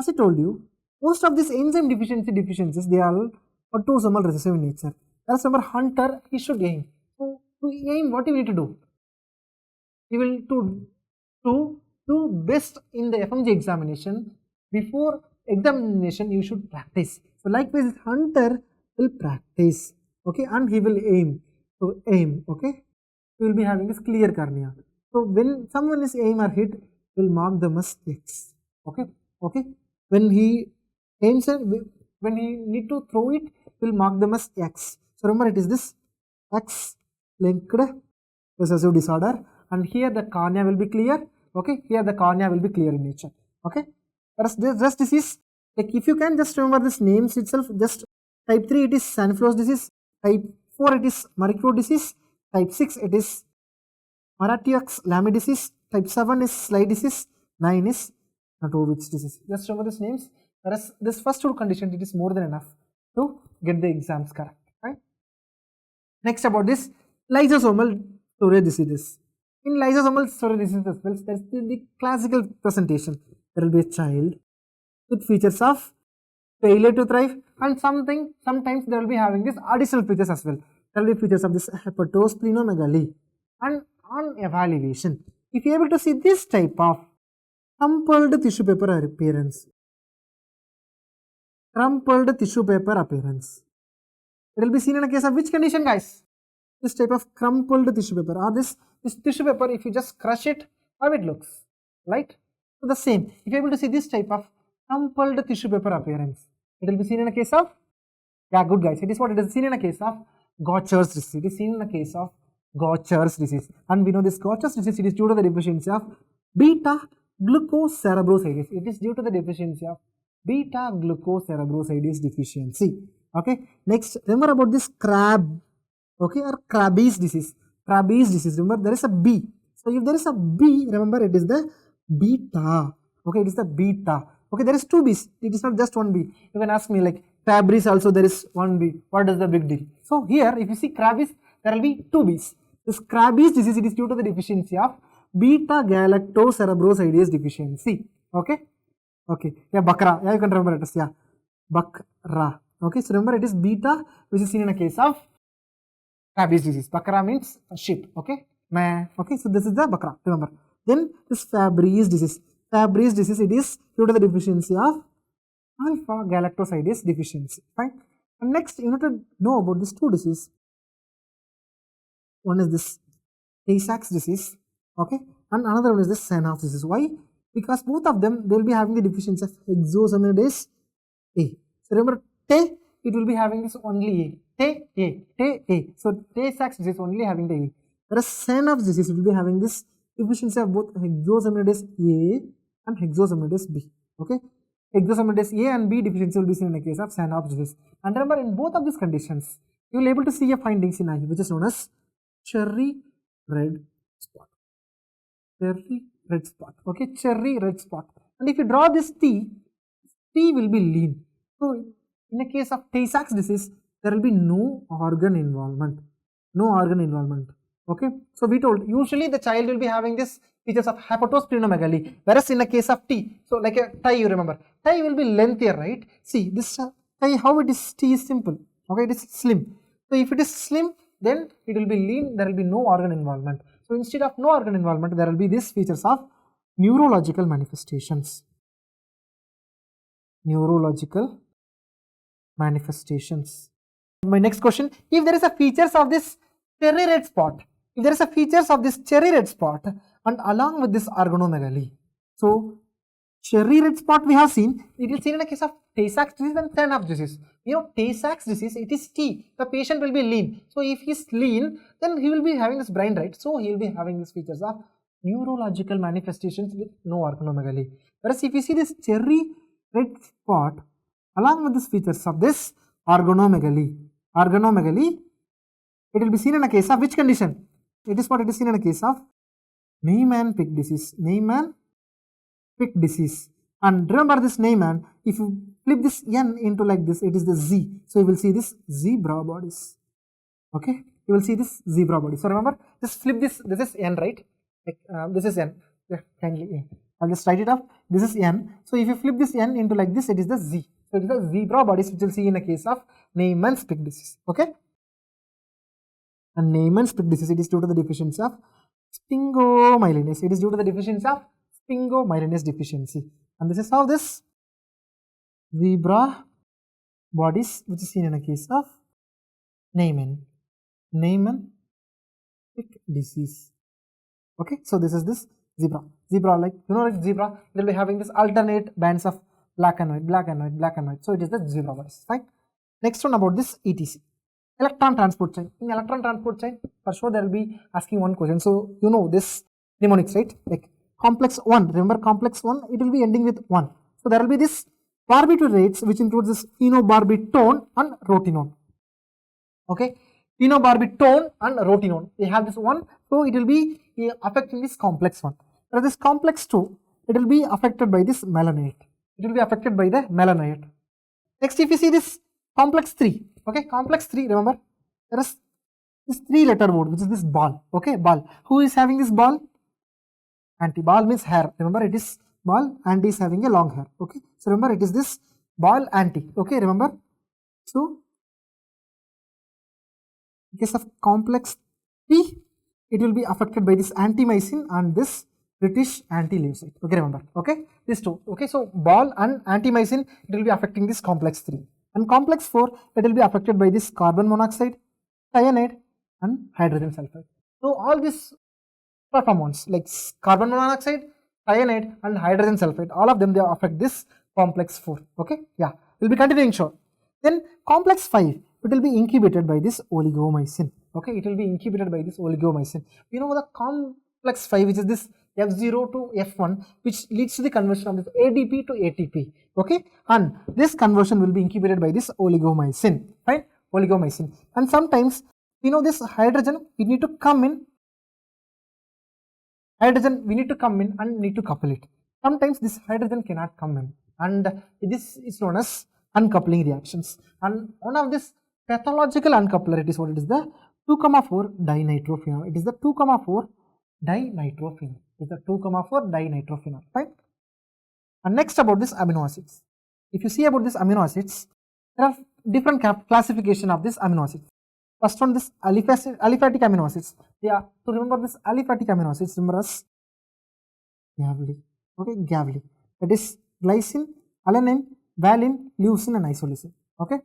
as I told you, most of these enzyme deficiencies, they are autosomal recessive in nature. As remember, Hunter, he should aim. So to aim, what you need to do? You will to do best in the FMGE examination. Before examination you should practice. So likewise hunter will practice, okay, and he will aim. So aim, okay, we will be having this clear cornea. So when someone is aim or hit, will mark them as X, okay, okay. When he aims and when he need to throw it, will mark them as X. So remember it is this X linked recessive disorder, and here the cornea will be clear, okay, here the cornea will be clear in nature, okay. Whereas this rest disease, like if you can just remember this names itself, just type 3 it is Sanfilippo disease, type 4 it is Murray-Crowe disease, type 6 it is Maratiox-Lamy disease, type 7 is Sly disease, 9 is Notovitz disease. Just remember these names. Whereas this first two conditions, it is more than enough to get the exams correct, right? Next about this lysosomal storage diseases. In lysosomal storage diseases as well, there is the classical presentation. There will be a child with features of failure to thrive, and sometimes there will be having this additional features as well. There will be features of this hepatosplenomegaly, and on evaluation, if you are able to see this type of crumpled tissue paper appearance, it will be seen in a case of which condition, guys? This type of crumpled tissue paper, or this tissue paper, if you just crush it, how it looks, right? So the same, if you are able to see this type of crumpled tissue paper appearance, it will be seen in a case of, yeah, good guys, it is what it is seen in a case of Gaucher's disease. It is seen in a case of Gaucher's disease, and we know this Gaucher's disease, it is due to the deficiency of beta-glucocerebrosidase. It is due to the deficiency of beta-glucocerebrosidase deficiency. Okay, next remember about this crab, okay, or Krabbe's disease. Krabbe's disease, remember there is a B. So if there is a B, remember it is the beta. Okay, it is the beta. Okay, there is two B's. It is not just one B. You can ask me like Fabry's also there is one B. What is the big deal? So here if you see Krabbe's, there will be two B's. This Krabbe's disease, it is due to the deficiency of beta-galactocerebrosidase deficiency. Okay, okay, yeah, Bakra, yeah, you can remember it as, yeah, Bakra. Okay, so remember it is beta, which is seen in a case of Krabbe's disease. Bakra means sheep, okay, meh, okay, so this is the Bakra, remember. Then this Fabry's disease, it is due to the deficiency of alpha-galactosidase deficiency, fine. And next you need to know about these two diseases. One is this Tay-Sachs disease, okay, and another one is this Senhoff disease. Why? Because both of them, they will be having the deficiency of hexosaminidase A. So remember, Tay, it will be having this only A. Tay. So Tay-Sachs disease only having the A. Whereas Senhoff disease will be having this deficiency of both hexosaminidase A and hexosaminidase B. Okay, hexosaminidase A and B deficiency will be seen in the case of Senhoff disease. And remember, in both of these conditions, you will be able to see a findings in eye, which is known as cherry red spot. Okay, cherry red spot. And if you draw this T will be lean. So in the case of Tay-Sachs disease, there will be no organ involvement. Okay, so we told usually the child will be having this features of hepatosplenomegaly, whereas in the case of T, so like a tie, you remember, tie will be lengthier, right? See this tie, how it is, T is simple, okay, it is slim. So if it is slim, then it will be lean, there will be no organ involvement. So instead of no organ involvement, there will be these features of neurological manifestations. My next question, if there is a features of this cherry red spot, and along with this organomegaly, so cherry red spot we have seen, it is seen in a case of Tay-Sachs disease and Senhoff disease. You know, Tay-Sachs disease, it is T, the patient will be lean. So if he is lean, then he will be having this brain, right? So he will be having these features of neurological manifestations with no organomegaly. Whereas if you see this cherry red spot along with these features of this organomegaly, it will be seen in a case of which condition? It is seen in a case of Niemann-Pick disease. And remember this Niemann, if you flip this N into like this, it is the Z. So you will see this zebra bodies. Okay, you will see this zebra body. So remember, just flip this is N, right? Like, this is N. Yeah, kindly, yeah. I'll just write it up. This is N. So if you flip this N into like this, it is the Z. So it is the zebra bodies which you will see in a case of Niemann-Pick disease. Okay. And Niemann-Pick disease, it is due to the deficiency of sphingomyelinase. It is due to the deficiency of sphingomyelinase deficiency. And this is how this zebra bodies, which is seen in a case of �𝗵𝗈 disease. Okay, so this is this zebra, like like zebra, it will be having this alternate bands of black and white. So it is the zebra bodies. Fine. Next one about this ETC, electron transport chain. In electron transport chain, for sure there will be asking one question. So this mnemonics, right? Like complex 1. Remember complex 1, it will be ending with 1. So there will be this barbiturates, which includes this phenobarbital and rotenone. Okay, phenobarbital and rotenone, they have this 1, so it will be affecting this complex 1. For this complex 2, it will be affected by this malonate. It will be affected by the malonate. Next, if you see this complex 3, okay, complex 3, remember there is this 3-letter word, which is this ball. Okay, ball. Who is having this ball? Anti. Ball means hair. Remember, it is ball. Anti is having a long hair. Okay, so remember, it is this ball anti. Okay, remember. So in case of complex 3, it will be affected by this antimycin and this British anti-leucine. Okay, remember. Okay, these two. Okay, so ball and antimycin, it will be affecting this complex 3. And complex 4, it will be affected by this carbon monoxide, cyanide, and hydrogen sulfide. So all these hormones like carbon monoxide, cyanide, and hydrogen sulfide, all of them, they affect this complex 4. Okay, yeah, we'll be continuing short. Then complex 5, it will be incubated by this oligomycin. Okay, it will be incubated by this oligomycin. The complex 5, which is this F0 to F1, which leads to the conversion of this ADP to ATP. Okay, and this conversion will be incubated by this oligomycin. Fine, oligomycin. And sometimes this hydrogen, we need to come in. We need to come in and need to couple it. Sometimes this hydrogen cannot come in, and this is known as uncoupling reactions. And one of this pathological uncoupler, it is what? It is the 2,4 dinitrophenol. It is the 2,4 dinitrophenol. It is the 2,4 dinitrophenol. Right? And next about this amino acids. If you see about this amino acids, there are different classification of this amino acids. First one, this aliphatic amino acids. Yeah, to remember this aliphatic amino acids, remember as GAVLI. Okay, GAVLI. That is glycine, alanine, valine, leucine, and isoleucine. Okay,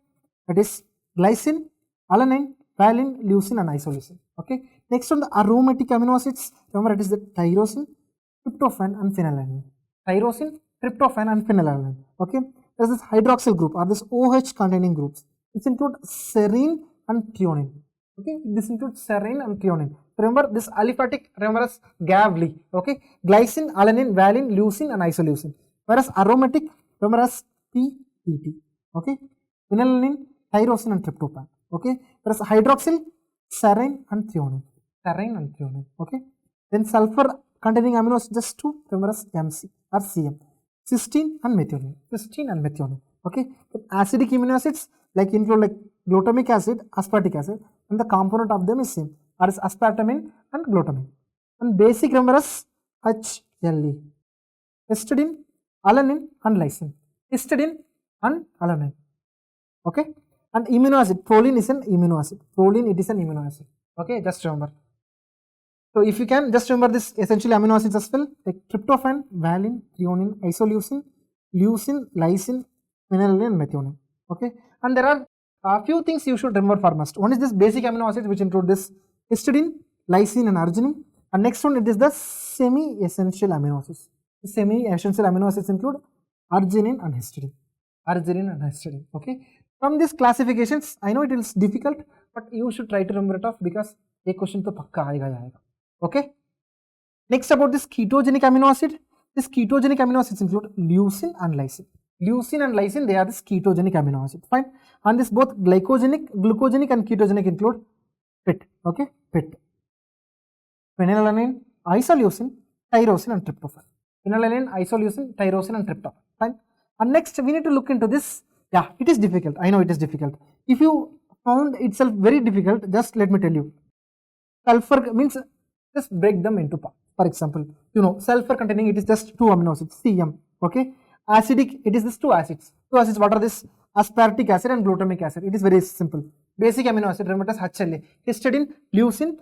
that is glycine, alanine, valine, leucine, and isoleucine. Okay, next one, the aromatic amino acids. Remember, it is the tyrosine, tryptophan, and phenylalanine. Tyrosine, tryptophan, and phenylalanine. Okay, there is this hydroxyl group or this OH containing groups. It includes serine and threonine. Okay, this includes serine and threonine. Remember this aliphatic, remember as GAVLI. Okay, glycine, alanine, valine, leucine, and isoleucine. Whereas aromatic, remember as PET. Okay, phenylalanine, tyrosine, and tryptophan. Okay, whereas hydroxyl, serine and threonine. Okay, then sulfur containing amino acids, just two, remember as MC or CM. Cysteine and methionine. Okay, then acidic amino acids like include like glutamic acid, aspartic acid, and the component of them is same, or is aspartame and glutamine. And basic, remember as HLE. Histidine, alanine, and lysine. Histidine and alanine. Okay, and amino acid, proline is an amino acid. It is an amino acid. Okay, just remember. So if you can just remember this essentially amino acids as well, like tryptophan, valine, threonine, isoleucine, leucine, lysine, phenylalanine, and methionine. Okay, and there are a few things you should remember for must. One is this basic amino acids, which include this histidine, lysine, and arginine. And next one, it is the semi-essential amino acids. The semi-essential amino acids include arginine and histidine. Okay, from these classifications, I know it is difficult, but you should try to remember it off because a question to pakka aayega. Okay, next about this ketogenic amino acid. This ketogenic amino acids include leucine and lysine. They are this ketogenic amino acid. Fine. And this both glucogenic and ketogenic include PET. Okay, PET. Phenylalanine, isoleucine, tyrosine, and tryptophan. Fine. And next we need to look into this. Yeah, it is difficult. I know it is difficult. If you found itself very difficult, just let me tell you. Sulfur means just break them into parts. For example, sulfur containing, it is just two amino acids, CM. Okay, acidic, it is this two acids. What are this? Aspartic acid and glutamic acid. It is very simple. Basic amino acid, remember as HLA. Histidine, leucine,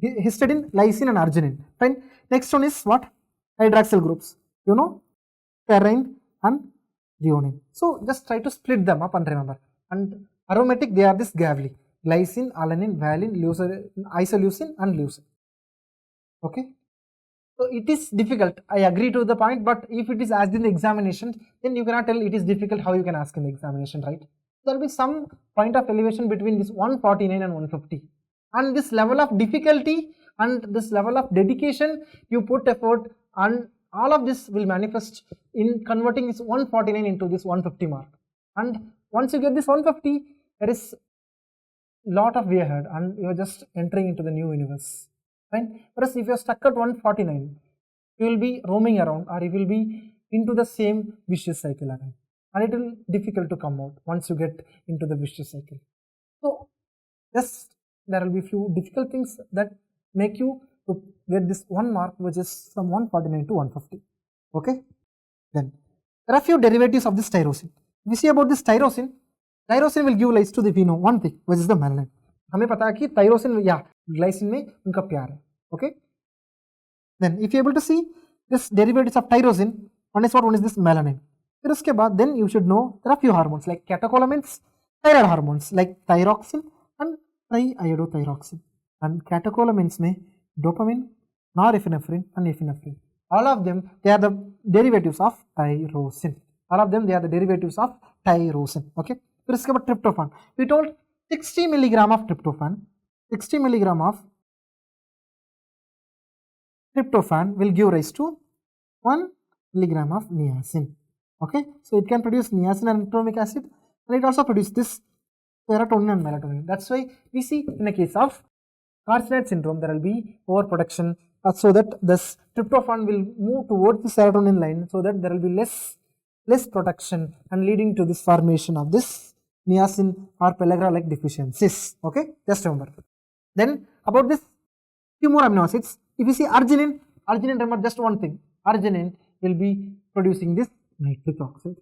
lysine, and arginine. Fine. Next one is what? Hydroxyl groups. Serine and threonine. So just try to split them up and remember. And aromatic, they are this GAVLI, glycine, alanine, valine, isoleucine and leucine. Okay. So it is difficult, I agree to the point, but if it is asked in the examination, then you cannot tell it is difficult how you can ask in the examination, right? There will be some point of elevation between this 149 and 150. And this level of difficulty and this level of dedication, you put effort, and all of this will manifest in converting this 149 into this 150 mark. And once you get this 150, there is lot of way ahead and you are just entering into the new universe. Fine. Whereas if you are stuck at 149, you will be roaming around or you will be into the same vicious cycle again, and it will be difficult to come out once you get into the vicious cycle. So just there will be few difficult things that make you to get this 1 mark, which is from 149 to 150. Okay. Then there are few derivatives of this tyrosine. We see about this tyrosine will give rise to the, we know one thing, which is the melanin. हमें पता है कि tyrosine या glycine में उनका प्यार है. Okay. Then if you are able to see this derivatives of tyrosine, one is what, one is this melanin. फिर उसके बाद then you should know there are few hormones like catecholamines, thyroid hormones like thyroxine and triiodothyroxine. And catecholamines में dopamine, norepinephrine and epinephrine. All of them, they are the derivatives of tyrosine. All of them, they are the derivatives of tyrosine. Okay. फिर इसके बाद tryptophan. We told 60 milligram of tryptophan. 60 milligram of tryptophan will give rise to 1 milligram of niacin. Okay. So it can produce niacin and nitromic acid, and it also produces this serotonin and melatonin. That's why we see in a case of carcinoid syndrome, there will be overproduction, so that this tryptophan will move towards the serotonin line, so that there will be less production and leading to this formation of this niacin or pellagra like deficiencies. Okay, just remember. Then about this few more amino acids, if you see arginine, remember just one thing, arginine will be producing this nitric oxide.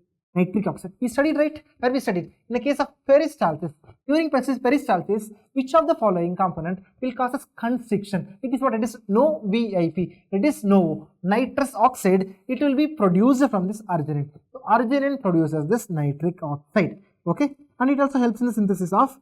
We studied, right? Where we studied? In the case of peristalsis, during peristalsis, which of the following component will cause us constriction? It is what? It is no VIP. It is no nitrous oxide. It will be produced from this arginine. So arginine produces this nitric oxide. Okay, and it also helps in the synthesis of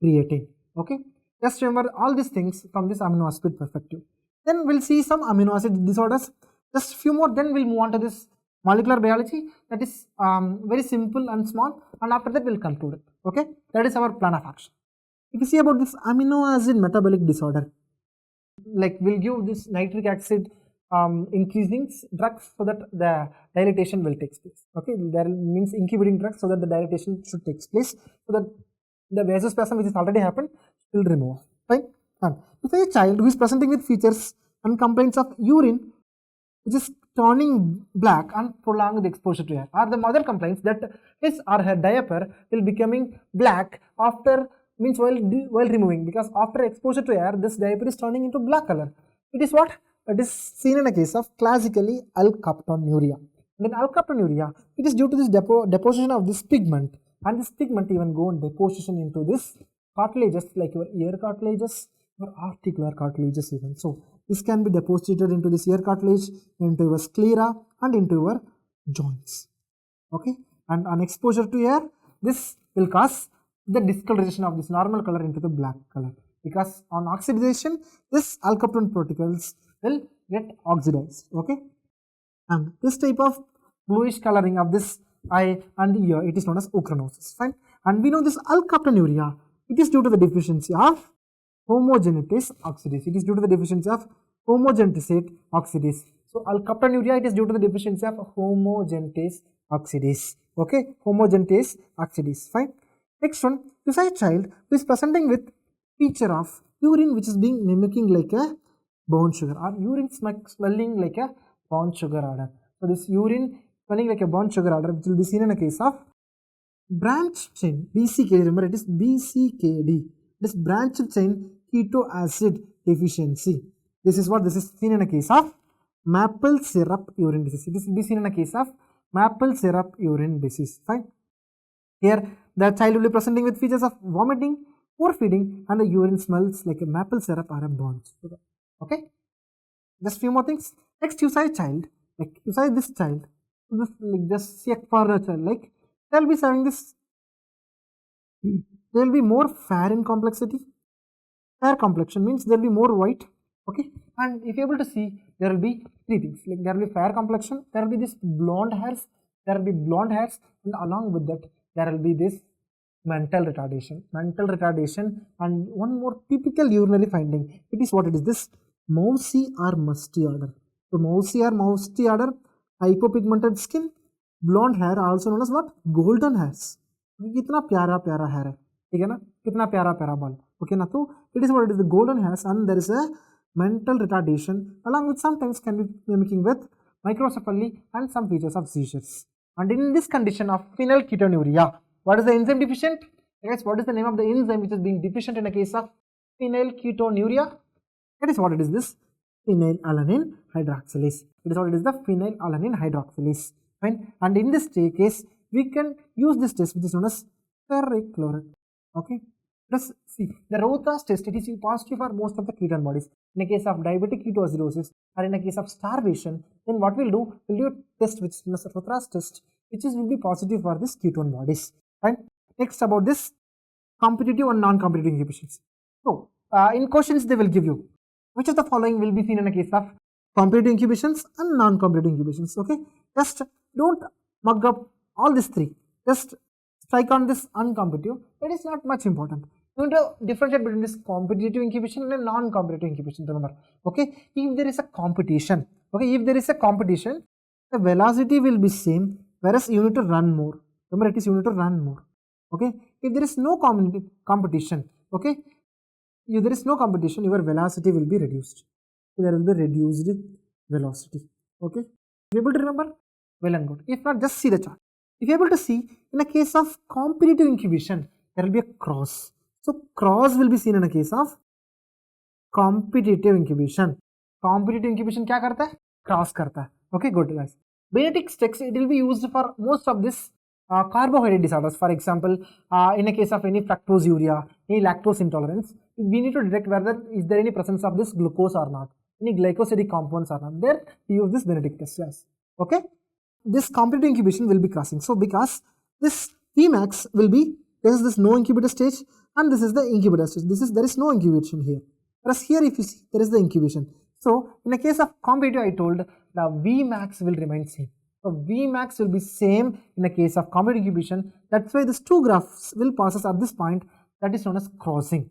creatine. Okay, just remember all these things from this amino acid perspective. Then we'll see some amino acid disorders. Just few more. Then we'll move on to this molecular biology, that is very simple and small, and after that we'll conclude it. Okay, that is our plan of action. If you see about this amino acid metabolic disorder, like we'll give this nitric acid increasing drugs so that the dilatation will take place. Okay, there means incubating drugs so that the dilatation should take place, so that the vasospasm which has already happened will remove. Fine. And if a child who is presenting with features and complaints of urine which is turning black and prolonged exposure to air, or the mother complains that his or her diaper will becoming black after, means while removing, because after exposure to air this diaper is turning into black color. It is what? It is seen in a case of classically alkaptonuria. And in alkaptonuria, it is due to this deposition of this pigment, and this pigment even go and deposition into this cartilages like your ear cartilages or articular cartilages even. So this can be deposited into this ear cartilage, into your sclera and into your joints. Okay, and on exposure to air, this will cause the discoloration of this normal color into the black color, because on oxidation this alkaptone particles will get oxidized. Okay, and this type of bluish coloring of this eye and the ear, it is known as ochronosis. Fine. And we know this alkaptonuria, it is due to the deficiency of homogeneous oxidase. It is due to the deficiency of homogeneous oxidase. So alkaptonuria, it is due to the deficiency of homogeneous oxidase. Okay, homogeneous oxidase. Fine. Next one, you say a child who is presenting with feature of urine which is being mimicking like a brown sugar, or urine smelling like a brown sugar odor. So this urine smelling like a brown sugar odor, which will be seen in a case of branched chain BCKD. Remember, it is BCKD. This branched chain keto acid deficiency. This is what this is seen in a case of maple syrup urine disease. This will be seen in a case of maple syrup urine disease. Fine. Here the child will be presenting with features of vomiting, poor feeding, and the urine smells like a maple syrup or a brown sugar. Okay. Just few more things. Next, you say child, like you say this child this like just check for a child, like they'll be having this, they'll be more fair in complexity. Fair complexion means they'll be more white, okay, and if you're able to see, there will be three things, like there will be fair complexion, there will be this blonde hairs, and along with that there will be this mental retardation, and one more typical urinary finding, it is what it is, this mousy or musty order. So mousy or musty order, hypopigmented skin, blonde hair, also known as what, golden hairs. कितना प्यारा प्यारा hair है, ठीक है ना, कितना प्यारा प्यारा बाल, okay ना, तो it is what it is, the golden hairs, and there is a mental retardation along with sometimes can be mimicking with microcephaly and some features of seizures. And in this condition of phenylketonuria, what is the enzyme deficient? Guys, what is the name of the enzyme which is being deficient in a case of phenylketonuria? That is what it is, this phenylalanine hydroxylase. It is what it is, the phenylalanine hydroxylase. Fine. And in this case, we can use this test which is known as ferric chloride. Okay. Let's see the rote test. It is positive for most of the ketone bodies. In a case of diabetic ketoacidosis or in a case of starvation, then what we'll do? We'll do a test which is known as rote test, which is will be positive for this ketone bodies. Right. Next, about this competitive and non-competitive inhibitions. So in questions they will give you which of the following will be seen in a case of competitive inhibitions and non-competitive inhibitions. Okay, just don't mug up all these three. Just strike on this uncompetitive. That is not much important. You need to differentiate between this competitive inhibition and non-competitive inhibition. Remember, okay, if there is a competition, okay, if there is a competition, the velocity will be same, whereas you need to run more. Remember, it is you need to run more. Okay, if there is no competition, okay, if there is no competition, your velocity will be reduced. So there will be reduced velocity. Okay, you able to remember? Well and good. If not, just see the chart. If you are able to see, in a case of competitive inhibition, there will be a cross. So cross will be seen in a case of competitive inhibition. Competitive inhibition क्या करता है? Cross करता है. Okay, good guys. Benetics text, it will be used for most of this carbohydrate disorders. For example, in a case of any fructosuria, any lactose intolerance, we need to detect whether is there any presence of this glucose or not, any glycosidic compounds or not. There we use this Benedict test. Yes. Okay. This competitive inhibition will be crossing. So because this Tmax will be, there is this no inhibitor stage and this is the inhibitor stage. There is no incubation here. Whereas here if you see, there is the incubation. So in a case of competitive, I told the Vmax will remain same. So Vmax will be same in a case of competitive inhibition. That's why these two graphs will passes at this point. That is known as crossing.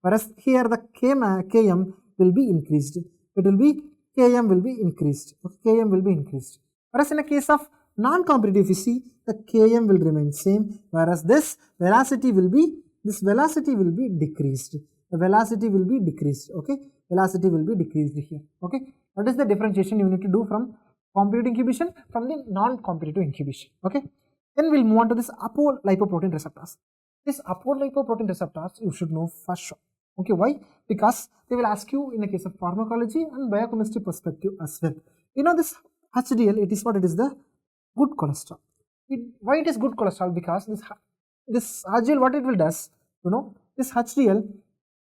Whereas here the Km will be increased. It will be Km will be increased. Km will be increased. Whereas in a case of non-competitive, if you see, the Km will remain same, whereas this velocity will be decreased. The velocity will be decreased. Okay, velocity will be decreased here. Okay, that is the differentiation you need to do from competitive inhibition from the non-competitive inhibition. Okay, then we'll move on to this apolipoprotein receptors. This apolipoprotein receptors you should know for sure. Okay, why? Because they will ask you in the case of pharmacology and biochemistry perspective as well. You know this HDL, it is what it is, the good cholesterol. Why it is good cholesterol? Because this HDL, what it will does, you know, this HDL,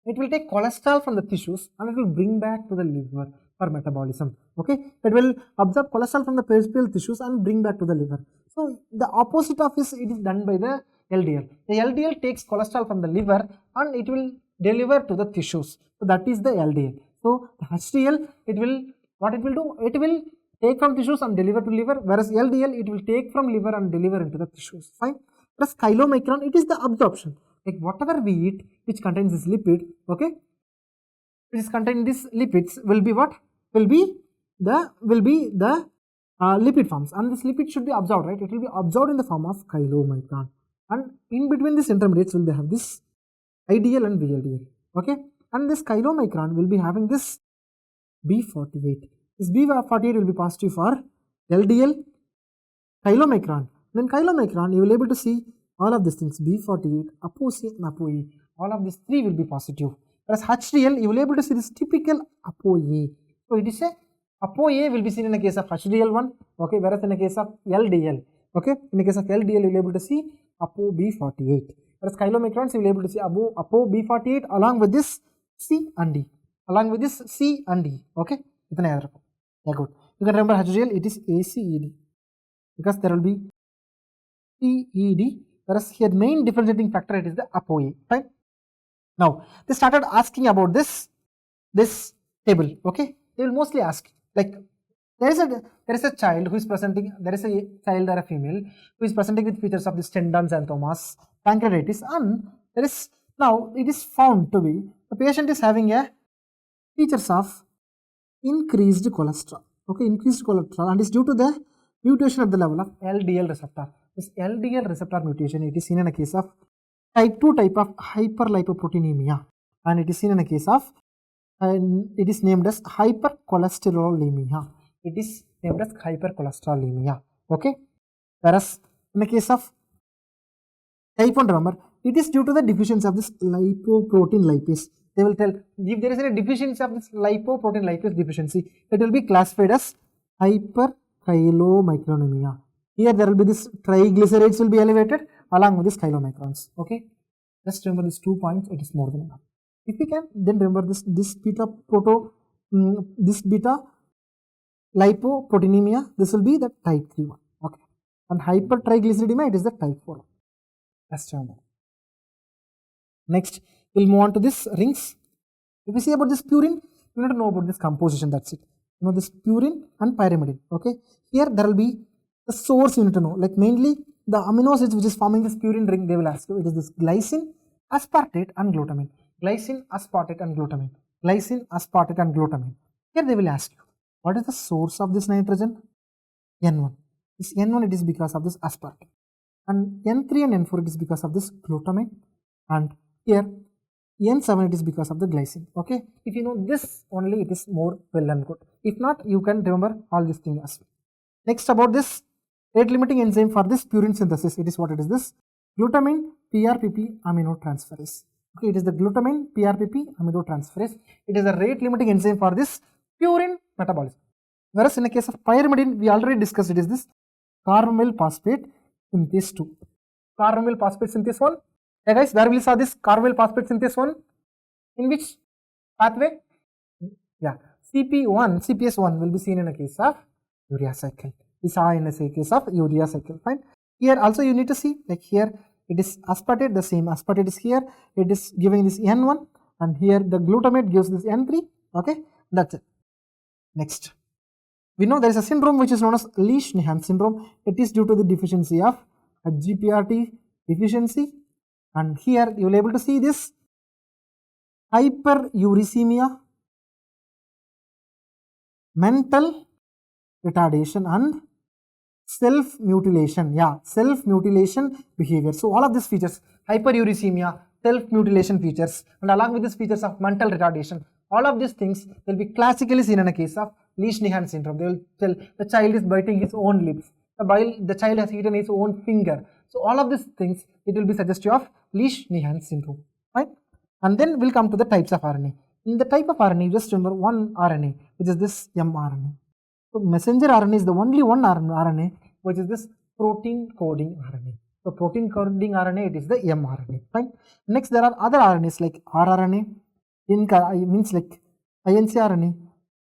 it will take cholesterol from the tissues and it will bring back to the liver for metabolism. Okay, it will absorb cholesterol from the peripheral tissues and bring back to the liver. So the opposite of this, it is done by the LDL. The LDL takes cholesterol from the liver and it will deliver to the tissues. So that is the LDL. So the HDL, it will, what it will do? It will take from tissues and deliver to liver, whereas LDL, it will take from liver and deliver into the tissues. Fine. Whereas chylomicron, it is the absorption. Like whatever we eat, which contains this lipid, okay, which is contained this lipids will be what? Will be the lipid forms, and this lipid should be absorbed, right? It will be absorbed in the form of chylomicron, and in between these intermediates will be have this IDL and VLDL. Okay, and this chylomicron will be having this B48. This B48 will be positive for LDL, chylomicron. Then chylomicron, you will be able to see all of these things, B48, ApoC and ApoE, all of these three will be positive. Whereas HDL, you will be able to see this typical ApoA. So it is a ApoA will be seen in the case of HDL1, okay, whereas in the case of LDL, okay, in the case of LDL, you will be able to see ApoB48. Whereas chylomicrons, you will be able to see ApoB48 along with this C and D. Okay, yeah, good. You can remember HGL, it is ACED because there will be PED, whereas here main differentiating factor it is the ApoA. Fine. Now they started asking about this table. Okay, they will mostly ask like there is a child who is presenting, there is a child or a female who is presenting with features of this tendons and xanthomas, pancreatitis, and there is now it is found to be the patient is having a features of increased cholesterol. Okay, increased cholesterol, and is due to the mutation at the level of LDL receptor. This LDL receptor mutation, it is seen in a case of type 2 type of hyperlipoproteinemia, and it is seen in a case of it is named as hypercholesterolemia. It is named as hypercholesterolemia. Okay, whereas in the case of type 1, remember, it is due to the deficiency of this lipoprotein lipase. They will tell if there is any deficiency of this lipoprotein lipase deficiency, it will be classified as hyperchylomicronemia. Here there will be this triglycerides will be elevated along with this chylomicrons. Okay, just remember these 2 points, it is more than enough. If we can, then remember this beta lipoproteinemia, this will be the type 3 one. Okay, and hypertriglyceridemia, it is the type 4. Just remember. Next, we'll move on to this rings. If we see about this purine, you need to know about this composition. That's it. You know this purine and pyrimidine. Okay, here there will be the source you need to know. Like mainly the amino acids which is forming this purine ring, they will ask you. It is this glycine, aspartate, and glutamine. Glycine, aspartate, and glutamine. Glycine, aspartate, and glutamine. Here they will ask you, what is the source of this nitrogen? N1. This N1, it is because of this aspartate, and N3 and N4, it is because of this glutamine, and here N7, it is because of the glycine. Okay, if you know this only, it is more well and good. If not, you can remember all these things as well. Next, about this rate limiting enzyme for this purine synthesis, it is what it is, this glutamine PRPP aminotransferase. Okay, it is the glutamine PRPP aminotransferase. It is a rate limiting enzyme for this purine metabolism. Whereas in the case of pyrimidine, we already discussed, it is this 𝗏 phosphate synthase 2. 𝗏 phosphate synthase 1. Hey guys, where we saw this 𝗏 phosphate synthase 1? In which pathway? Yeah, CPS1 will be seen in a case of urea cycle. We saw in a case of urea cycle. Fine. Here also you need to see, like here it is aspartate, the same aspartate is here, it is giving this N1, and here the glutamate gives this N3. Okay, that's it. Next, we know there is a syndrome which is known as Lesch-Nyhan syndrome. It is due to the deficiency of GPRT deficiency, and here you will able to see this hyperuricemia, mental retardation, and self-mutilation. Yeah, self-mutilation behavior. So all of these features, hyperuricemia, self-mutilation features, and along with these features of mental retardation, all of these things will be classically seen in a case of Lesch-Nyhan syndrome. They will tell the child is biting his own lips, while the child has eaten his own finger. So all of these things, it will be suggestive of Lesch-Nyhan syndrome. Right? And then we'll come to the types of RNA. In the type of RNA, just remember one RNA, which is this mRNA. So messenger RNA is the only one RNA, which is this protein coding RNA. So protein coding RNA, it is the mRNA. Fine. Next, there are other RNAs like rRNA, means like INC-RNA,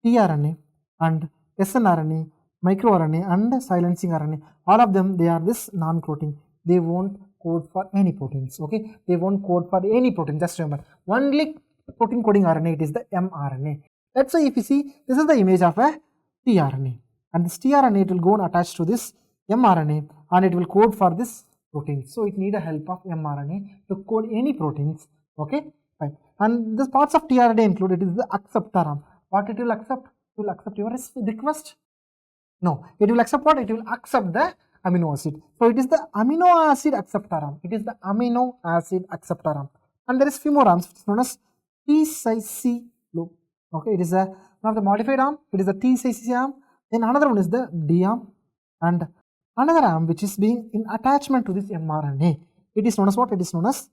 tRNA, and snRNA, microRNA, and silencing RNA. All of them, they are this non-coding. They won't code for any proteins. Okay, they won't code for any protein. Just remember, only protein coding RNA, it is the mRNA. That's why if you see, this is the image of a tRNA, and this tRNA, it will go and attach to this mRNA, and it will code for this protein. So it need a help of mRNA to code any proteins. Okay, fine. And the parts of tRNA included is the acceptor arm. What it will accept? It will accept your request? No, it will accept what? It will accept the amino acid. So it is the amino acid acceptor arm. It is the amino acid acceptor arm. And there is few more arms, which is known as 𝗚𝗏𝗃 loop. Okay, it is one of the modified arm. It is the 𝗚𝗏𝗃 arm. Then another one is the D arm, and another arm which is being in attachment to this mRNA. It is known as what? It is known as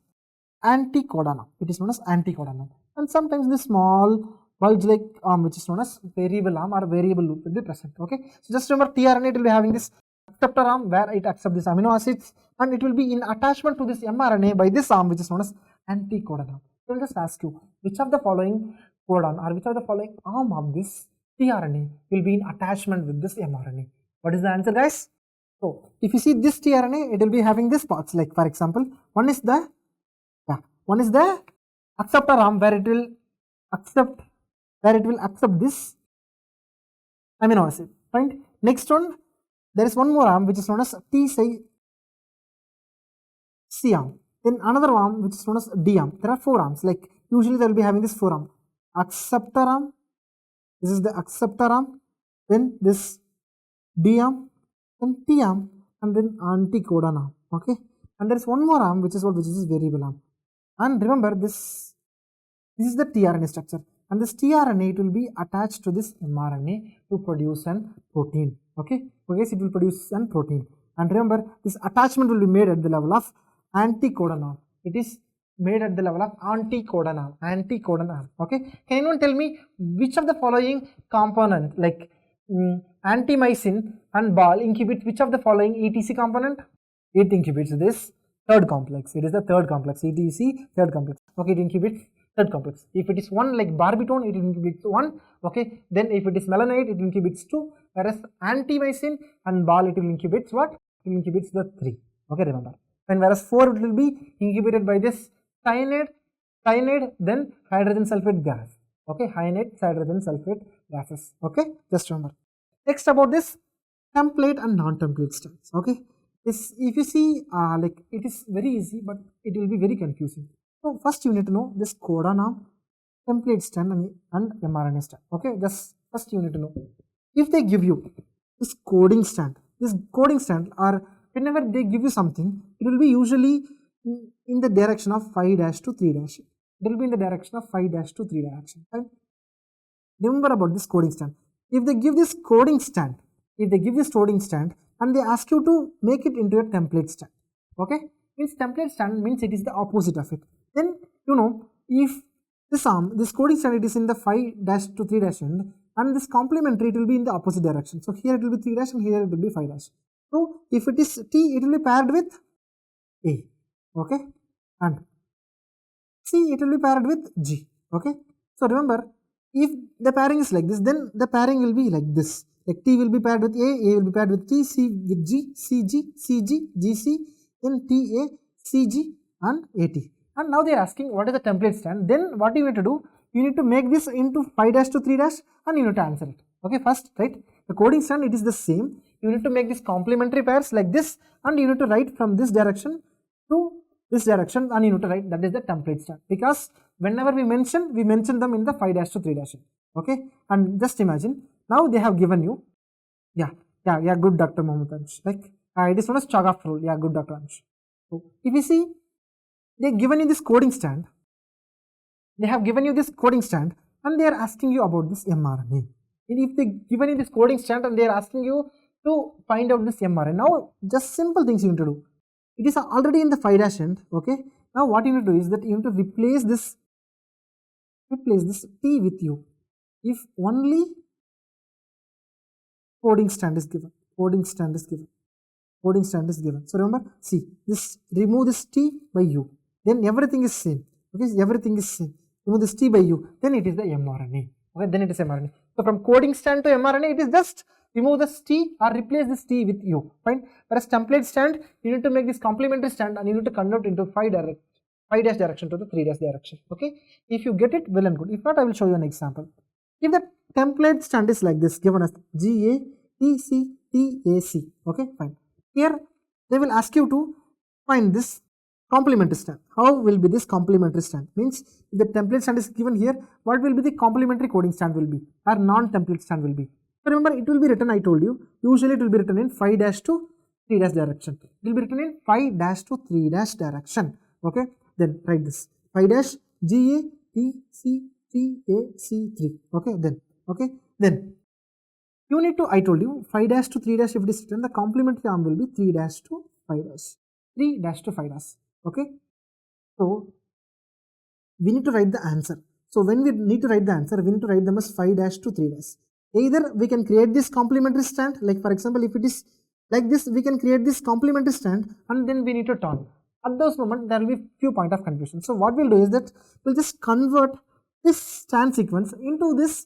anticodon. It is known as anticodon. And sometimes this small bulge-like arm, which is known as variable arm or variable loop, will be present. Okay, so just remember tRNA, it will be having this acceptor arm where it accepts these amino acids, and it will be in attachment to this mRNA by this arm, which is known as anticodon. So I will just ask you, which of the following codon or which of the following arm of this tRNA will be in attachment with this mRNA. What is the answer, guys? So if you see this tRNA, it will be having these parts, like for example, one is the acceptor arm where it will accept this amino acid. Right? Next one, there is one more arm which is known as 𝗃𝗍 arm. Then another arm which is known as D arm. There are 4 arms. Like usually they will be having this 4 arm. Acceptor arm. This is the acceptor arm. Then this D arm, then T arm, and then anticodon arm. Okay. And there is one more arm which is this variable arm. And remember this is the tRNA structure. And this tRNA, it will be attached to this mRNA to produce an protein. Okay. So guys, it will produce an protein. And remember, this attachment will be made at the level of anticodon arm. It is made at the level of anticodon arm. Okay. Can anyone tell me which of the following component, like antimycin and ball, inhibits which of the following ETC component? It inhibits this third complex. It is the third complex. ETC third complex. Okay, it inhibits third complex. If it is one like barbitone, it inhibits 1. Okay, then if it is melanite, it inhibits 2. Whereas antimycin and ball, it will inhibits what? It inhibits the 3. Okay, remember. And whereas 4, it will be inhibited by this cyanide, then hydrogen sulfate gas. Okay, hydrogen sulfate gases. Okay, just remember. Next about this template and non-template strands. Okay, this if you see like it is very easy, but it will be very confusing. So first you need to know this codon arm, template strand and mRNA strand. Okay, just first you need to know. If they give you this coding strand or whenever they give you something, it will be usually in the direction of 5' to 3'. It will be in the direction of 5' to 3 direction. Right? Remember about this coding strand. If they give this coding strand, and they ask you to make it into a template strand, okay, means template strand means it is the opposite of it. Then you know, if this coding strand, it is in the 5' to 3' end, and this complementary, it will be in the opposite direction. So here it will be 3' and here it will be 5'. So if it is T, it will be paired with A. Okay, and C, it will be paired with G. Okay, so remember, if the pairing is like this, then the pairing will be like this. Like T will be paired with A will be paired with T, C with G, CG, GC, then TA, CG and AT. And now they are asking what is the template strand. Then what you need to do, you need to make this into 5' to 3' and you need to answer it. Okay, first, right, the coding strand, it is the same. You need to make this complementary pairs like this, and you need to write from this direction to this direction, and you need to write that is the template strand, because whenever we mention them in the 5' to 3'. Okay, and just imagine now they have given you, yeah, good Dr. Mohammed, like it is known as Chagaf rule. Yeah, good Dr. Ansh. So if you see, they have given you this coding strand, and they are asking you about this mRNA. And if they given you this coding strand and they are asking you to find out this mRNA, now just simple things you need to do. It is already in the 5' end. Okay, now what you need to do is that you need to replace this T with U if only coding strand is given. So remember, see, this, remove this T by U, then everything is same. Okay, remove this T by U, then it is the mRNA. Okay, then it is mRNA. So from coding strand to mRNA, it is just remove this T or replace this T with U. Fine. Whereas template strand, you need to make this complementary strand and you need to convert into 5' direction to the 3' direction. Okay, if you get it, well and good. If not, I will show you an example. If the template strand is like this, given as GATC, okay, fine. Here they will ask you to find this complementary strand. How will be this complementary strand? Means if the template strand is given here, what will be the complementary coding strand will be, or non-template strand will be. So remember, it will be written, I told you, usually it will be written in 5' to 3' direction. It will be written in 5' to 3' direction. Okay, then write this 5' GATCTAC3. Okay, then you need to, I told you, 5' to 3' if it is written, the complementary arm will be 3' to 5'. Okay, so we need to write the answer. So when we need to write the answer, we need to write them as 5' to 3'. Either we can create this complementary strand, like for example, if it is like this, we can create this complementary strand and then we need to turn. At those moments, there will be few point of confusion. So what we'll do is that we'll just convert this strand sequence into this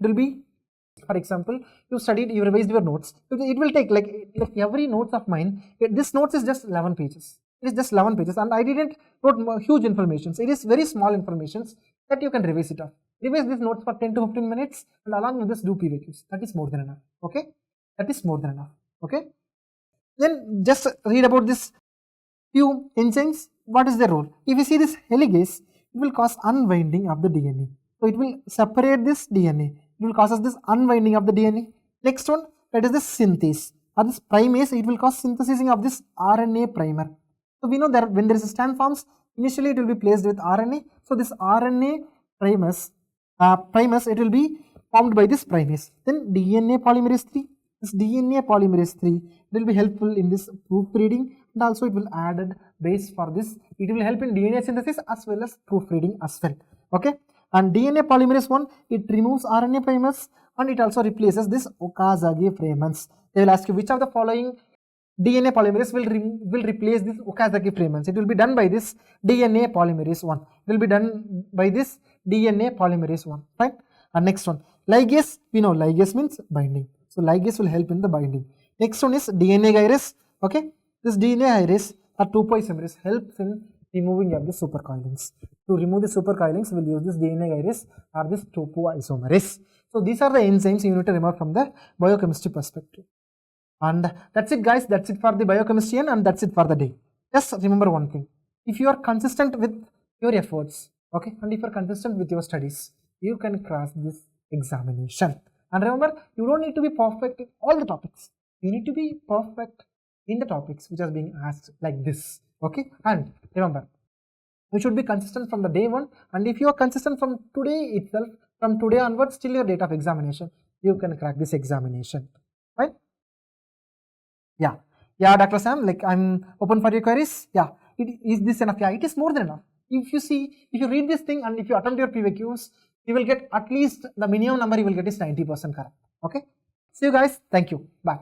it will be, for example, you studied, you revised your notes. It will take like every notes of mine. This notes is just 11 pages. It is just 11 pages, and I didn't wrote huge informations. It is very small informations that you can revise it off. Revise these notes for 10 to 15 minutes, and along with this do PVQs. That is more than enough. Okay, that is more than enough. Okay, then just read about this few enzymes. What is their role? If you see this heligase, it will cause unwinding of the DNA. So it will separate this DNA. It will cause us this unwinding of the DNA. Next one, that is the synthase or this primase. It will cause synthesizing of this RNA primer. So we know that when there is a strand forms, initially it will be placed with RNA. So this RNA primase, it will be formed by this primase. Then DNA polymerase 3. This DNA polymerase 3 will be helpful in this proofreading, and also it will add base for this. It will help in DNA synthesis as well as proofreading as well. Okay, and DNA polymerase 1, it removes RNA primers and it also replaces this Okazaki fragments. They will ask you which of the following DNA polymerase will replace this Okazaki fragments. It will be done by this DNA polymerase 1. It will be done by this DNA polymerase 1. Right? And next one, ligase. We know ligase means binding. So ligase will help in the binding. Next one is DNA gyrase. Okay, this DNA gyrase or 2'-polymerase helps in removing of the supercoilings. To remove the supercoilings, we will use this DNA gyrase or this topoisomerase. So these are the enzymes you need to remember from the biochemistry perspective. And that's it, guys. That's it for the biochemistry, and that's it for the day. Just remember one thing: if you are consistent with your efforts, okay, and if you are consistent with your studies, you can cross this examination. And remember, you don't need to be perfect in all the topics. You need to be perfect in the topics which are being asked like this. Okay, and remember, you should be consistent from the day one. And if you are consistent from today itself, from today onwards till your date of examination, you can crack this examination. Right? Yeah, Dr. Sam, like I'm open for your queries. Yeah, is this enough? Yeah, it is more than enough. If you read this thing and if you attempt your PVQs, you will get at least the minimum number you will get is 90% correct. Okay, see you guys. Thank you. Bye.